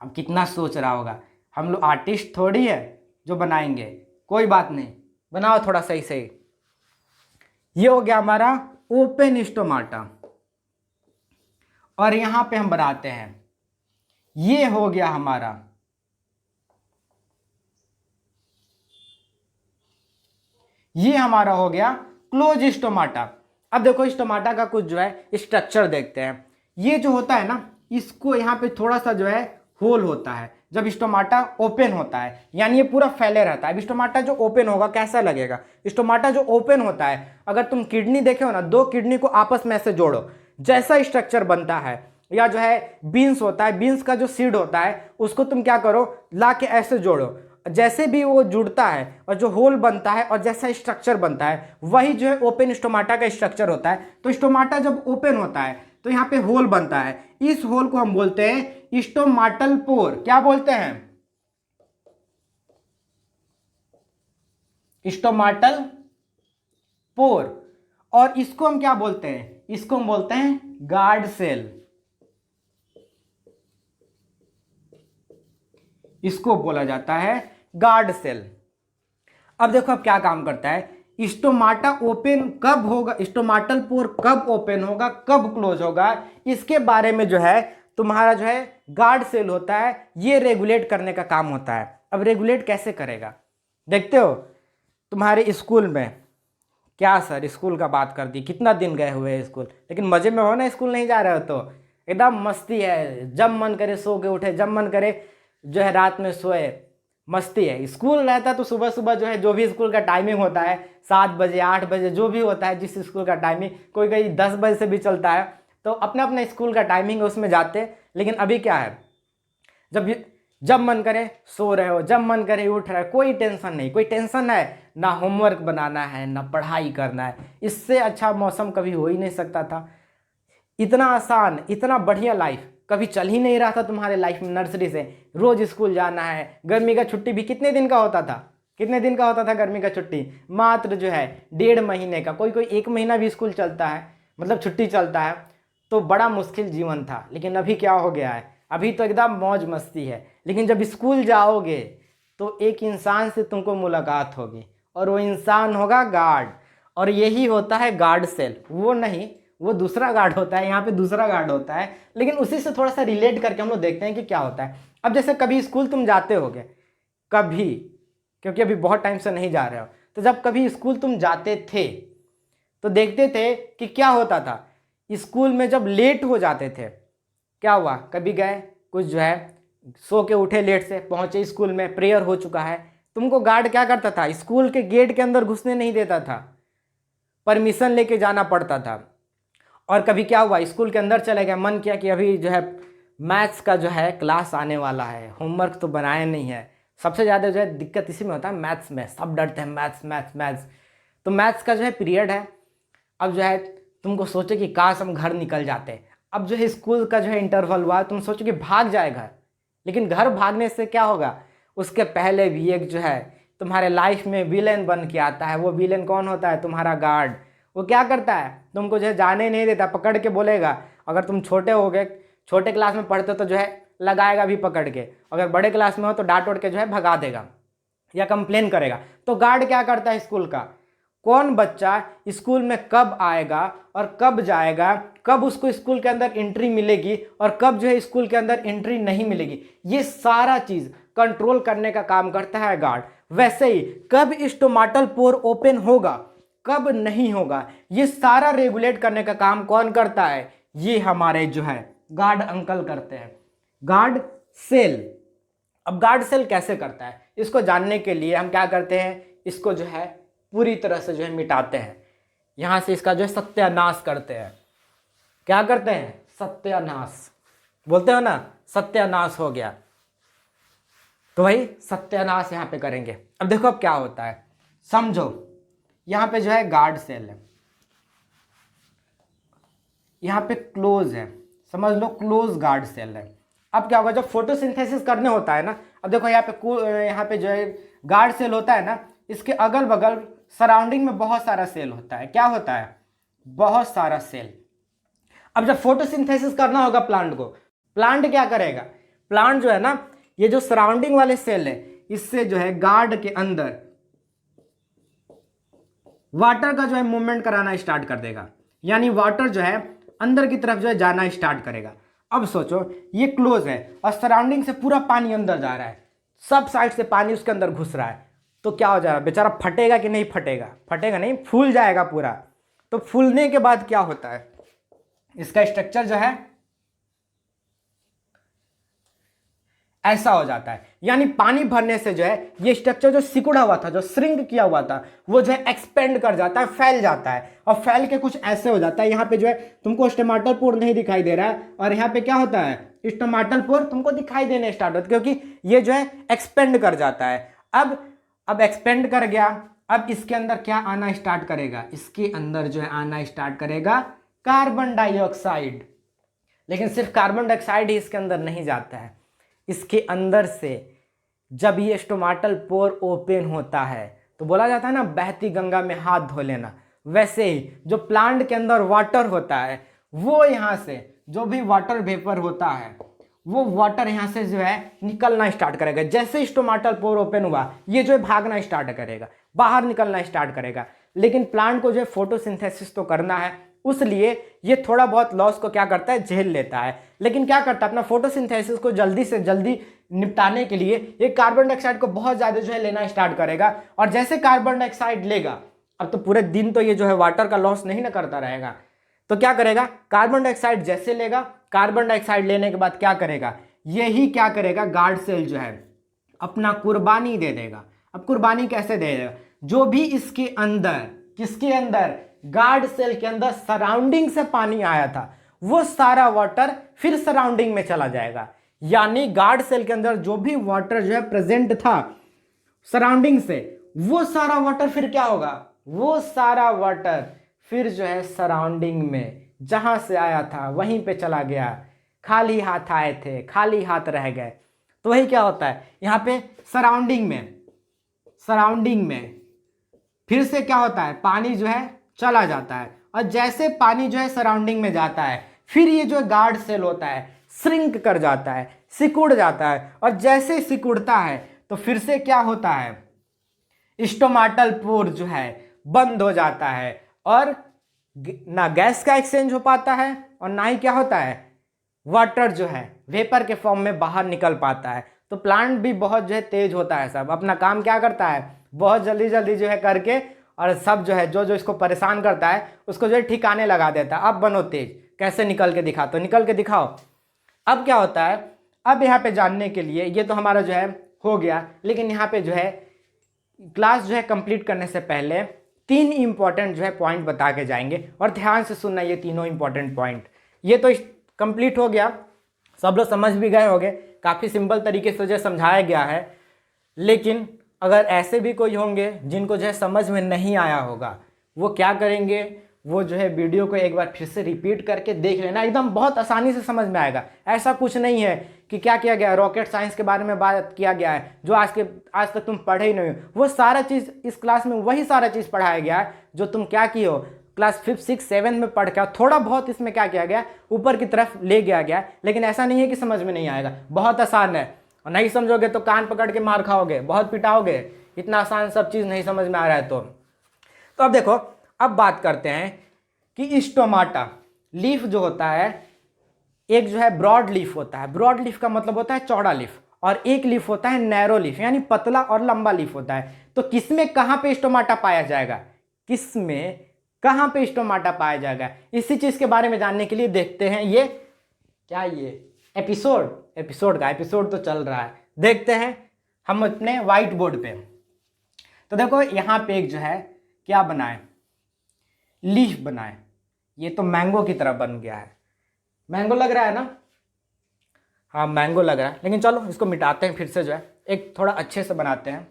अब कितना सोच रहा होगा, हम लोग आर्टिस्ट थोड़ी है जो बनाएंगे, कोई बात नहीं, बनाओ थोड़ा सही सही। ये हो गया हमारा ओपन स्टोमाटा, और यहां पे हम बनाते हैं, ये हो गया हमारा हो गया क्लोज स्टोमाटा। अब देखो स्टोमाटा का कुछ जो है स्ट्रक्चर देखते हैं। ये जो होता है ना, इसको यहाँ पे थोड़ा सा जो है होल होता है जब स्टोमाटा ओपन होता है, यानी ये पूरा फैले रहता है। अब स्टोमाटा जो ओपन होगा कैसा लगेगा, स्टोमाटा जो ओपन होता है, अगर तुम किडनी देखे हो ना, दो किडनी को आपस में ऐसे जोड़ो, जैसा स्ट्रक्चर बनता है। या जो है बीन्स होता है, बीन्स का जो सीड होता है, उसको तुम क्या करो, ला के ऐसे जोड़ो, जैसे भी वो जुड़ता है और जो होल बनता है और जैसा स्ट्रक्चर बनता है, वही जो है ओपन स्टोमाटा का स्ट्रक्चर होता है। तो स्टोमाटा जब ओपन होता है तो यहाँ पे होल बनता है, इस होल को हम बोलते हैं स्टोमाटल पोर। क्या बोलते हैं, स्टोमाटल पोर। और इसको हम क्या बोलते हैं, इसको हम बोलते हैं गार्ड सेल। इसको बोला जाता है गार्ड सेल। अब देखो अब क्या काम करता है, स्टोमाटा ओपन कब होगा, स्टोमाटल पोर कब ओपन होगा, कब क्लोज होगा, इसके बारे में जो है तुम्हारा जो है गार्ड सेल होता है, ये रेगुलेट करने का काम होता है। अब रेगुलेट कैसे करेगा, देखते हो तुम्हारे स्कूल में, क्या सर स्कूल का बात कर दी, कितना दिन गए हुए हैं स्कूल, लेकिन मजे में हो ना, स्कूल नहीं जा रहे हो तो एकदम मस्ती है, जब मन करे सो के उठे, जब मन करे जो है रात में सोए, मस्ती है। स्कूल रहता तो सुबह सुबह जो है जो भी स्कूल का टाइमिंग होता है, 7 बजे 8 बजे जो भी होता है, जिस स्कूल का टाइमिंग, कोई 10 बजे से भी चलता है, तो अपना अपना स्कूल का टाइमिंग है उसमें जाते। लेकिन अभी क्या है, जब मन करे सो रहे हो, जब मन करे उठ रहे हो, कोई टेंशन नहीं। कोई टेंशन है ना, होमवर्क बनाना है ना पढ़ाई करना है। इससे अच्छा मौसम कभी हो ही नहीं सकता था। इतना आसान, इतना बढ़िया लाइफ कभी चल ही नहीं रहा था तुम्हारे लाइफ में। नर्सरी से रोज स्कूल जाना है, गर्मी का छुट्टी भी कितने दिन का होता था, कितने दिन का होता था गर्मी का छुट्टी? मात्र जो है 1.5 महीने का, कोई कोई 1 महीना भी स्कूल चलता है, मतलब छुट्टी चलता है। तो बड़ा मुश्किल जीवन था। लेकिन अभी क्या हो गया है, अभी तो एकदम मौज मस्ती है। लेकिन जब स्कूल जाओगे तो एक इंसान से तुमको मुलाकात होगी, और वो इंसान होगा गार्ड। और यही होता है गार्ड सेल। वो नहीं, वो दूसरा गार्ड होता है, यहाँ पे दूसरा गार्ड होता है। लेकिन उसी से थोड़ा सा रिलेट करके हम लोग देखते हैं कि क्या होता है। अब जैसे कभी स्कूल तुम जाते होगे, कभी, क्योंकि अभी बहुत टाइम से नहीं जा रहे हो, तो जब कभी स्कूल तुम जाते थे तो देखते थे कि क्या होता था। स्कूल में जब लेट हो जाते थे, क्या हुआ, कभी गए कुछ जो है सो के उठे, लेट से पहुंचे स्कूल में, प्रेयर हो चुका है, तुमको गार्ड क्या करता था, स्कूल के गेट के अंदर घुसने नहीं देता था, परमिशन लेके जाना पड़ता था। और कभी क्या हुआ, स्कूल के अंदर चले गए, मन किया कि अभी जो है मैथ्स का जो है क्लास आने वाला है, होमवर्क तो बनाया नहीं है। सबसे ज़्यादा जो है दिक्कत इसी में होता है, मैथ्स में। सब डरते हैं मैथ्स मैथ्स मैथ्स। तो मैथ्स का जो है पीरियड है। अब जो है तुमको सोचे कि काश हम घर निकल जाते। अब जो है स्कूल का जो है इंटरवल हुआ, तुम सोचो कि भाग जाए घर। लेकिन घर भागने से क्या होगा, उसके पहले भी एक जो है तुम्हारे लाइफ में विलेन बन के आता है। वो विलेन कौन होता है, तुम्हारा गार्ड। वो क्या करता है, तुमको जो है जाने नहीं देता, पकड़ के बोलेगा। अगर तुम छोटे हो गए, छोटे क्लास में पढ़ते हो तो जो है लगाएगा भी पकड़ के, अगर बड़े क्लास में हो तो डांट उड़ के जो है भगा देगा या कंप्लेन करेगा। तो गार्ड क्या करता है स्कूल का, कौन बच्चा स्कूल में कब आएगा और कब जाएगा, कब उसको स्कूल के अंदर एंट्री मिलेगी और कब जो है स्कूल के अंदर एंट्री नहीं मिलेगी, ये सारा चीज कंट्रोल करने का काम करता है गार्ड। वैसे ही कब स्टोमाटल पोर ओपन होगा, कब नहीं होगा, ये सारा रेगुलेट करने का काम कौन करता है, ये हमारे जो है गार्ड अंकल करते हैं, गार्ड सेल। अब गार्ड सेल कैसे करता है, इसको जानने के लिए हम क्या करते हैं, इसको जो है पूरी तरह से जो है मिटाते हैं, यहां से इसका जो है सत्यानाश करते हैं। क्या करते हैं, सत्यानाश बोलते हो ना, सत्यानाश हो गया। तो वही सत्यानाश यहां पे करेंगे। अब देखो अब क्या होता है, समझो यहां पे जो है गार्ड सेल है, यहां पे क्लोज है, समझ लो क्लोज गार्ड सेल है। अब क्या होगा, जब फोटोसिंथेसिस करने होता है ना, अब देखो यहाँ पे जो है गार्ड सेल होता है ना, इसके अगल बगल सराउंडिंग में बहुत सारा सेल होता है। क्या होता है, बहुत सारा सेल। अब जब फोटोसिंथेसिस करना होगा प्लांट को, प्लांट क्या करेगा, प्लांट जो है ना, ये जो सराउंडिंग वाले सेल है, इससे जो है गार्ड के अंदर वाटर का जो है मूवमेंट कराना स्टार्ट कर देगा, यानी वाटर जो है अंदर की तरफ जो है जाना स्टार्ट करेगा। अब सोचो ये क्लोज है और सराउंडिंग से पूरा पानी अंदर जा रहा है, सब साइड से पानी उसके अंदर घुस रहा है, तो क्या हो जा रहा है, बेचारा फटेगा कि नहीं फटेगा, फटेगा नहीं, फूल जाएगा पूरा। तो फूलने के बाद क्या होता है, इसका स्ट्रक्चर जो है ऐसा हो जाता है, यानी पानी भरने से जो है ये स्ट्रक्चर जो सिकुड़ा हुआ था, जो श्रिंक किया हुआ था, वो जो है एक्सपेंड कर जाता है, फैल जाता है, और फैल के कुछ ऐसे हो जाता है। यहाँ पे जो है तुमको स्टोमाटल पोर नहीं दिखाई दे रहा है, और यहाँ पे क्या होता है, स्टोमाटल पोर तुमको दिखाई देने स्टार्ट होता है, क्योंकि ये जो है एक्सपेंड कर जाता है। अब एक्सपेंड कर गया, अब इसके अंदर क्या आना स्टार्ट करेगा, इसके अंदर जो है आना स्टार्ट करेगा कार्बन डाइऑक्साइड। लेकिन सिर्फ कार्बन डाइऑक्साइड ही इसके अंदर नहीं जाता है, इसके अंदर से जब ये स्टोमाटल पोर ओपन होता है तो बोला जाता है ना, बहती गंगा में हाथ धो लेना। वैसे ही जो प्लांट के अंदर वाटर होता है, वो यहाँ से जो भी वाटर वेपर होता है, वो वाटर यहाँ से जो है निकलना स्टार्ट करेगा। जैसे ही स्टोमाटल पोर ओपन हुआ, ये जो है भागना स्टार्ट करेगा, बाहर निकलना स्टार्ट करेगा। लेकिन प्लांट को जो है फोटोसिंथेसिस तो करना है, उसलिए ये थोड़ा बहुत लॉस को क्या करता है, झेल लेता है। लेकिन क्या करता है, अपना फोटोसिंथेसिस को जल्दी से जल्दी निपटाने के लिए ये कार्बन डाइऑक्साइड को बहुत ज़्यादा जो है लेना स्टार्ट करेगा। और जैसे कार्बन डाइऑक्साइड लेगा, अब तो पूरे दिन तो ये जो है वाटर का लॉस नहीं ना करता रहेगा, तो क्या करेगा, कार्बन डाइऑक्साइड जैसे लेगा, कार्बन डाइऑक्साइड लेने के बाद क्या करेगा, यही क्या करेगा, गार्ड सेल जो है अपना कुर्बानी दे देगा। अब कुर्बानी कैसे दे देगा, जो भी इसके अंदर, किसके अंदर, गार्ड सेल के अंदर सराउंडिंग से पानी आया था, वो सारा वाटर फिर सराउंडिंग में चला जाएगा। यानी गार्ड सेल के अंदर जो भी वाटर जो है प्रेजेंट था सराउंडिंग से, वो सारा वाटर फिर क्या होगा, वो सारा वाटर फिर जो है सराउंडिंग में जहां से आया था वहीं पे चला गया। खाली हाथ आए थे, खाली हाथ रह गए। तो वही क्या होता है यहाँ पे सराउंडिंग में फिर से क्या होता है, पानी जो है चला जाता है। और जैसे पानी जो है सराउंडिंग में जाता है, फिर ये जो गार्ड सेल होता है श्रिंक कर जाता है, सिकुड़ जाता है। और जैसे सिकुड़ता है तो फिर से क्या होता है, स्टोमाटल पोर जो है बंद हो जाता है, और ना गैस का एक्सचेंज हो पाता है और ना ही क्या होता है, वाटर जो है वेपर के फॉर्म में बाहर निकल पाता है। तो प्लांट भी बहुत जो है तेज होता है, सब अपना काम क्या करता है, बहुत जल्दी जल्दी जो है करके, और सब जो है जो जो इसको परेशान करता है उसको जो है ठिकाने लगा देता है। अब बनो तेज, कैसे निकल के दिखा, तो निकल के दिखाओ। अब क्या होता है, अब यहाँ पे जानने के लिए, ये तो हमारा जो है हो गया, लेकिन यहाँ पे जो है क्लास जो है कंप्लीट करने से पहले 3 इंपॉर्टेंट जो है पॉइंट बता के जाएंगे, और ध्यान से सुनना ये तीनों इंपॉर्टेंट पॉइंट। ये तो कंप्लीट हो गया, सब लोग समझ भी गए होंगे, काफ़ी सिंपल तरीके से जो समझाया गया है। लेकिन अगर ऐसे भी कोई होंगे जिनको जो है समझ में नहीं आया होगा, वो क्या करेंगे, वो जो है वीडियो को एक बार फिर से रिपीट करके देख लेना, एकदम बहुत आसानी से समझ में आएगा। ऐसा कुछ नहीं है कि क्या किया गया, रॉकेट साइंस के बारे में बात किया गया है जो आज तक तुम पढ़े ही नहीं हो। वो सारा चीज़ इस क्लास में वही सारा चीज़ पढ़ाया गया है जो तुम क्या किए हो, क्लास 5, 6, 7 में पढ़ के। थोड़ा बहुत इसमें क्या किया गया, ऊपर की तरफ ले गया गया, लेकिन ऐसा नहीं है कि समझ में नहीं आएगा, बहुत आसान है। और नहीं समझोगे तो कान पकड़ के मार खाओगे, बहुत पिटाओगे, इतना आसान सब चीज़ नहीं समझ में आ रहा है तो अब देखो, अब बात करते हैं कि स्टोमाटा लीफ जो होता है, एक जो है ब्रॉड लीफ होता है। ब्रॉड लीफ का मतलब होता है चौड़ा लीफ, और एक लीफ होता है नैरो लीफ, यानी पतला और लंबा लीफ होता है। तो किसमें कहाँ पे स्टोमाटा पाया जाएगा, किसमें कहाँ पे स्टोमाटा पाया जाएगा, इसी चीज़ के बारे में जानने के लिए देखते हैं ये क्या, ये एपिसोड तो चल रहा है, देखते हैं हम अपने व्हाइट बोर्ड पे। तो देखो यहाँ पे एक जो है क्या बनाए, लीफ बनाए। ये तो मैंगो की तरह बन गया है, मैंगो लग रहा है ना, हाँ मैंगो लग रहा है, लेकिन चलो इसको मिटाते हैं, फिर से जो है एक थोड़ा अच्छे से बनाते हैं।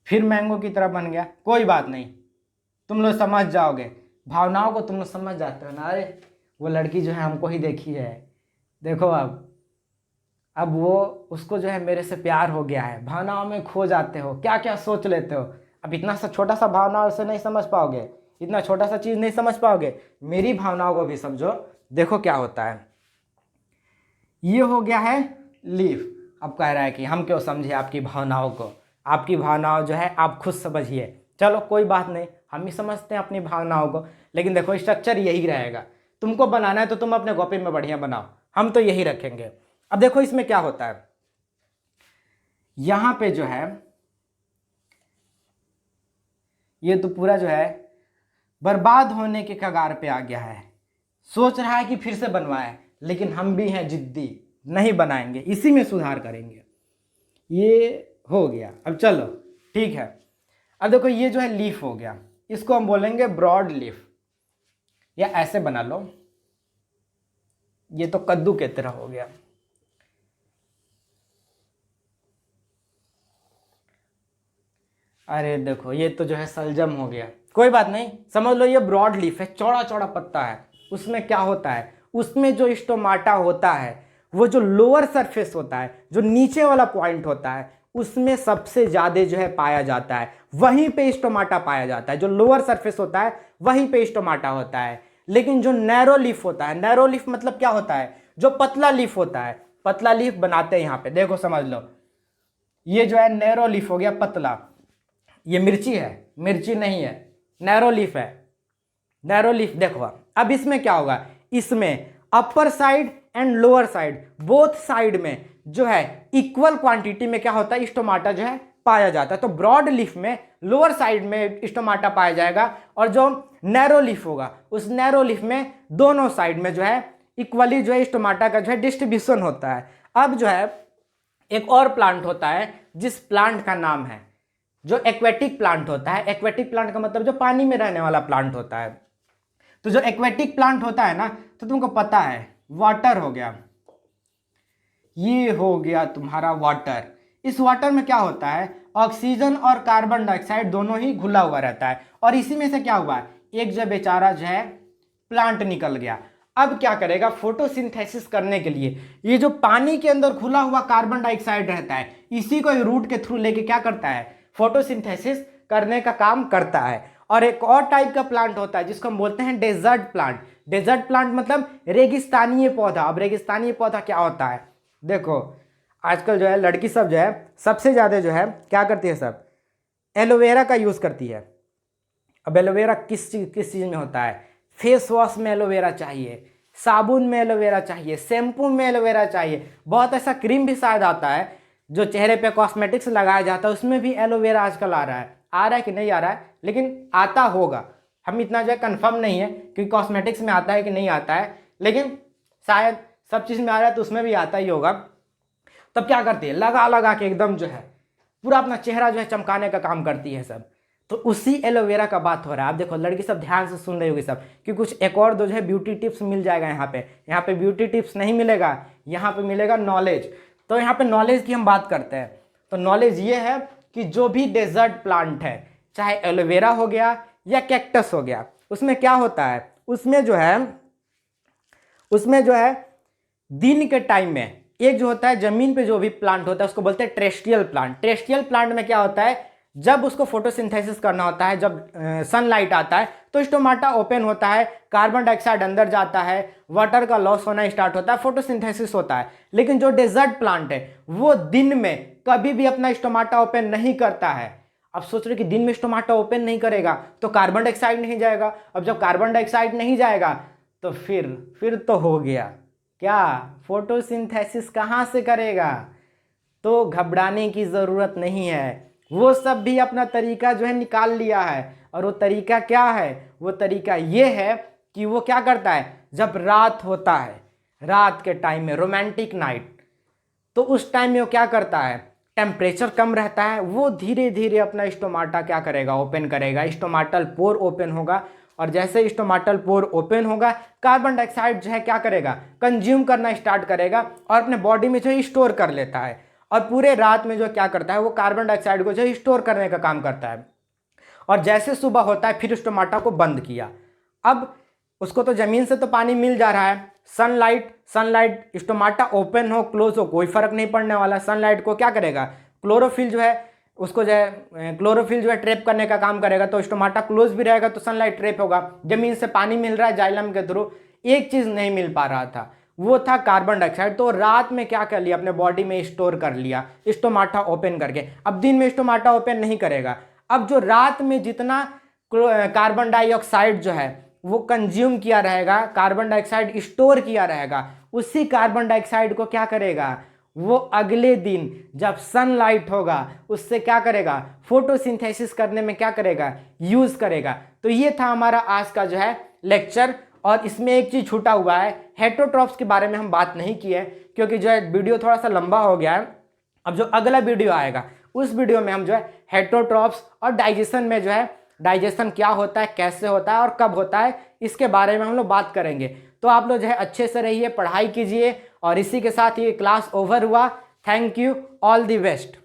फिर मैंगो की तरह बन गया, कोई बात नहीं, तुम लोग समझ जाओगे, भावनाओं को तुम लोग समझ जाते हो ना। अरे वो लड़की जो है हमको ही देखी है, देखो अब वो उसको जो है मेरे से प्यार हो गया है, भावनाओं में खो जाते हो, क्या क्या सोच लेते हो। अब इतना सा छोटा सा भावनाओं से नहीं समझ पाओगे, इतना छोटा सा चीज़ नहीं समझ पाओगे, मेरी भावनाओं को भी समझो। देखो क्या होता है, ये हो गया है लीफ। अब कह रहा है कि हम क्यों समझे आपकी भावनाओं को, आपकी भावनाओं जो है आप खुद समझिए। चलो कोई बात नहीं, हम ही समझते हैं अपनी भावनाओं को, लेकिन देखो स्ट्रक्चर यही रहेगा। तुमको बनाना है तो तुम अपने कॉपी में बढ़िया बनाओ, हम तो यही रखेंगे। अब देखो इसमें क्या होता है, यहां पे जो है ये तो पूरा जो है बर्बाद होने के कगार पे आ गया है, सोच रहा है कि फिर से बनवाए, लेकिन हम भी हैं जिद्दी, नहीं बनाएंगे, इसी में सुधार करेंगे। ये हो गया, अब चलो ठीक है। अब देखो ये जो है लीफ हो गया, इसको हम बोलेंगे ब्रॉड लीफ, या ऐसे बना लो, ये तो कद्दू की तरह हो गया। अरे देखो ये तो जो है सलजम हो गया, कोई बात नहीं, समझ लो ये ब्रॉड लीफ है, चौड़ा चौड़ा पत्ता है। उसमें क्या होता है, उसमें जो स्टोमाटा होता है, वो जो लोअर सरफेस होता है, जो नीचे वाला पॉइंट होता है, उसमें सबसे ज़्यादा जो है पाया जाता है, वहीं पे स्टोमाटा पाया जाता है। जो लोअर सरफेस होता है वहीं पे स्टोमाटा होता है। लेकिन जो नैरो लीफ होता है, नैरो लीफ मतलब क्या होता है, जो पतला लीफ होता है, पतला लीफ बनाते हैं यहाँ पे, देखो समझ लो, ये जो है नैरो लीफ हो गया पतला। ये मिर्ची है, मिर्ची नहीं है, नैरो लीफ है, नैरो लीफ। देखो अब इसमें क्या होगा, इसमें upper side and lower side, both side में जो है इक्वल क्वांटिटी में क्या होता है, स्टोमाटा जो है पाया जाता है। तो ब्रॉड लीफ में लोअर साइड में स्टोमाटा पाया जाएगा, और जो नैरो लीफ होगा उस नैरो लीफ में दोनों साइड में जो है इक्वली जो है स्टोमाटा का जो है डिस्ट्रीब्यूशन होता है। अब जो है एक और प्लांट होता है जिस प्लांट का नाम है, जो एक्वेटिक प्लांट होता है। एक्वेटिक प्लांट का मतलब जो पानी में रहने वाला प्लांट होता है, तो जो एक्वेटिक प्लांट होता है ना, तो तुमको पता है वाटर हो गया, ये हो गया तुम्हारा वाटर। इस वाटर में क्या होता है, ऑक्सीजन और कार्बन डाइऑक्साइड दोनों ही घुला हुआ रहता है। और इसी में से क्या हुआ, एक जो बेचारा जो है प्लांट निकल गया। अब क्या करेगा, फोटोसिंथेसिस करने के लिए ये जो पानी के अंदर खुला हुआ कार्बन डाइऑक्साइड रहता है, इसी को रूट के थ्रू लेके क्या करता है, फोटोसिंथेसिस करने का काम करता है। और एक और टाइप का प्लांट होता है जिसको हम बोलते हैं डेजर्ट प्लांट। डेजर्ट प्लांट मतलब रेगिस्तानीय पौधा। अब रेगिस्तानीय पौधा क्या होता है, देखो आजकल जो है लड़की सब जो है सबसे ज़्यादा जो है क्या करती है, सब एलोवेरा का यूज़ करती है। अब एलोवेरा किस चीज़ में होता है, फेस वॉश में एलोवेरा चाहिए, साबुन में एलोवेरा चाहिए, शैम्पू में एलोवेरा चाहिए, बहुत ऐसा क्रीम भी शायद आता है जो चेहरे पे कॉस्मेटिक्स लगाया जाता है, उसमें भी एलोवेरा आजकल आ रहा है कि नहीं आ रहा है, लेकिन आता होगा। हम इतना जो है कन्फर्म नहीं है कि कॉस्मेटिक्स में आता है कि नहीं आता है, लेकिन शायद सब चीज़ में आ रहा है तो उसमें भी आता ही होगा। तब क्या करती है, लगा लगा के एकदम जो है पूरा अपना चेहरा जो है चमकाने का काम करती है सब। तो उसी एलोवेरा का बात हो रहा है। आप देखो लड़की सब ध्यान से सुन रही होगी सब, कि कुछ एक और दो जो है ब्यूटी टिप्स मिल जाएगा यहाँ पे ब्यूटी टिप्स नहीं मिलेगा, यहाँ पे मिलेगा नॉलेज। तो यहाँ पे नॉलेज की हम बात करते हैं। तो नॉलेज ये है कि जो भी डेजर्ट प्लांट है, चाहे एलोवेरा हो गया या कैक्टस हो गया, उसमें क्या होता है, उसमें जो है दिन के टाइम में एक जो होता है जमीन पे जो भी प्लांट होता है उसको बोलते हैं टेरेस्ट्रियल प्लांट। टेरेस्ट्रियल प्लांट में क्या होता है, जब उसको फोटोसिंथेसिस करना होता है, जब सनलाइट आता है तो स्टोमाटा ओपन होता है, कार्बन डाइऑक्साइड अंदर जाता है, वाटर का लॉस होना स्टार्ट होता है, फोटोसिंथेसिस होता है। लेकिन जो डेजर्ट प्लांट है वो दिन में कभी भी अपना स्टोमाटा ओपन नहीं करता है। अब सोच रहे कि दिन में स्टोमाटा ओपन नहीं करेगा तो कार्बन डाइऑक्साइड नहीं जाएगा। अब जब कार्बन डाइऑक्साइड नहीं जाएगा तो फिर तो हो गया क्या, फोटोसिंथेसिस कहाँ से करेगा। तो घबराने की ज़रूरत नहीं है, वो सब भी अपना तरीका जो है निकाल लिया है। और वो तरीका क्या है, वो तरीका ये है कि वो क्या करता है, जब रात होता है, रात के टाइम में रोमांटिक नाइट, तो उस टाइम में वो क्या करता है, टेम्परेचर कम रहता है, वो धीरे धीरे अपना स्टोमाटा क्या करेगा, ओपन करेगा, स्टोमाटल पोर ओपन होगा। और जैसे स्टोमाटल पोर ओपन होगा, कार्बन डाइऑक्साइड जो है क्या करेगा, कंज्यूम करना स्टार्ट करेगा और अपने बॉडी में जो है स्टोर कर लेता है। और पूरे रात में जो क्या करता है, वो कार्बन डाइऑक्साइड को जो है स्टोर करने का काम करता है। और जैसे सुबह होता है फिर स्टोमाटा को बंद किया। अब उसको तो जमीन से तो पानी मिल जा रहा है, सनलाइट स्टोमाटा ओपन हो क्लोज हो कोई फर्क नहीं पड़ने वाला। सनलाइट को क्या करेगा, क्लोरोफिल जो है उसको जो है क्लोरोफिल जो है ट्रैप करने का काम करेगा। तो स्टोमाटा क्लोज भी रहेगा तो सनलाइट ट्रैप होगा। जमीन से पानी मिल रहा है जाइलम के थ्रू, एक चीज़ नहीं मिल पा रहा था, वो था कार्बन डाइऑक्साइड। तो रात में क्या कर लिया, अपने बॉडी में स्टोर कर लिया स्टोमाटा ओपन करके। अब दिन में स्टोमाटा ओपन नहीं करेगा। अब जो रात में जितना कार्बन डाइऑक्साइड जो है वो कंज्यूम किया रहेगा, कार्बन डाइऑक्साइड स्टोर किया रहेगा, उसी कार्बन डाइऑक्साइड को क्या करेगा, वो अगले दिन जब सनलाइट होगा उससे क्या करेगा, फोटोसिंथेसिस करने में क्या करेगा, यूज करेगा। तो ये था हमारा आज का जो है लेक्चर। और इसमें एक चीज छूटा हुआ है, हेटरोट्रॉप्स के बारे में हम बात नहीं की है क्योंकि जो है वीडियो थोड़ा सा लंबा हो गया है। अब जो अगला वीडियो आएगा उस वीडियो में हम जो है हेटरोट्रॉप्स और डाइजेशन में जो है डाइजेशन क्या होता है, कैसे होता है और कब होता है, इसके बारे में हम लोग बात करेंगे। तो आप लोग जो है अच्छे से रहिए, पढ़ाई कीजिए। और इसी के साथ ये क्लास ओवर हुआ। Thank you, all the best.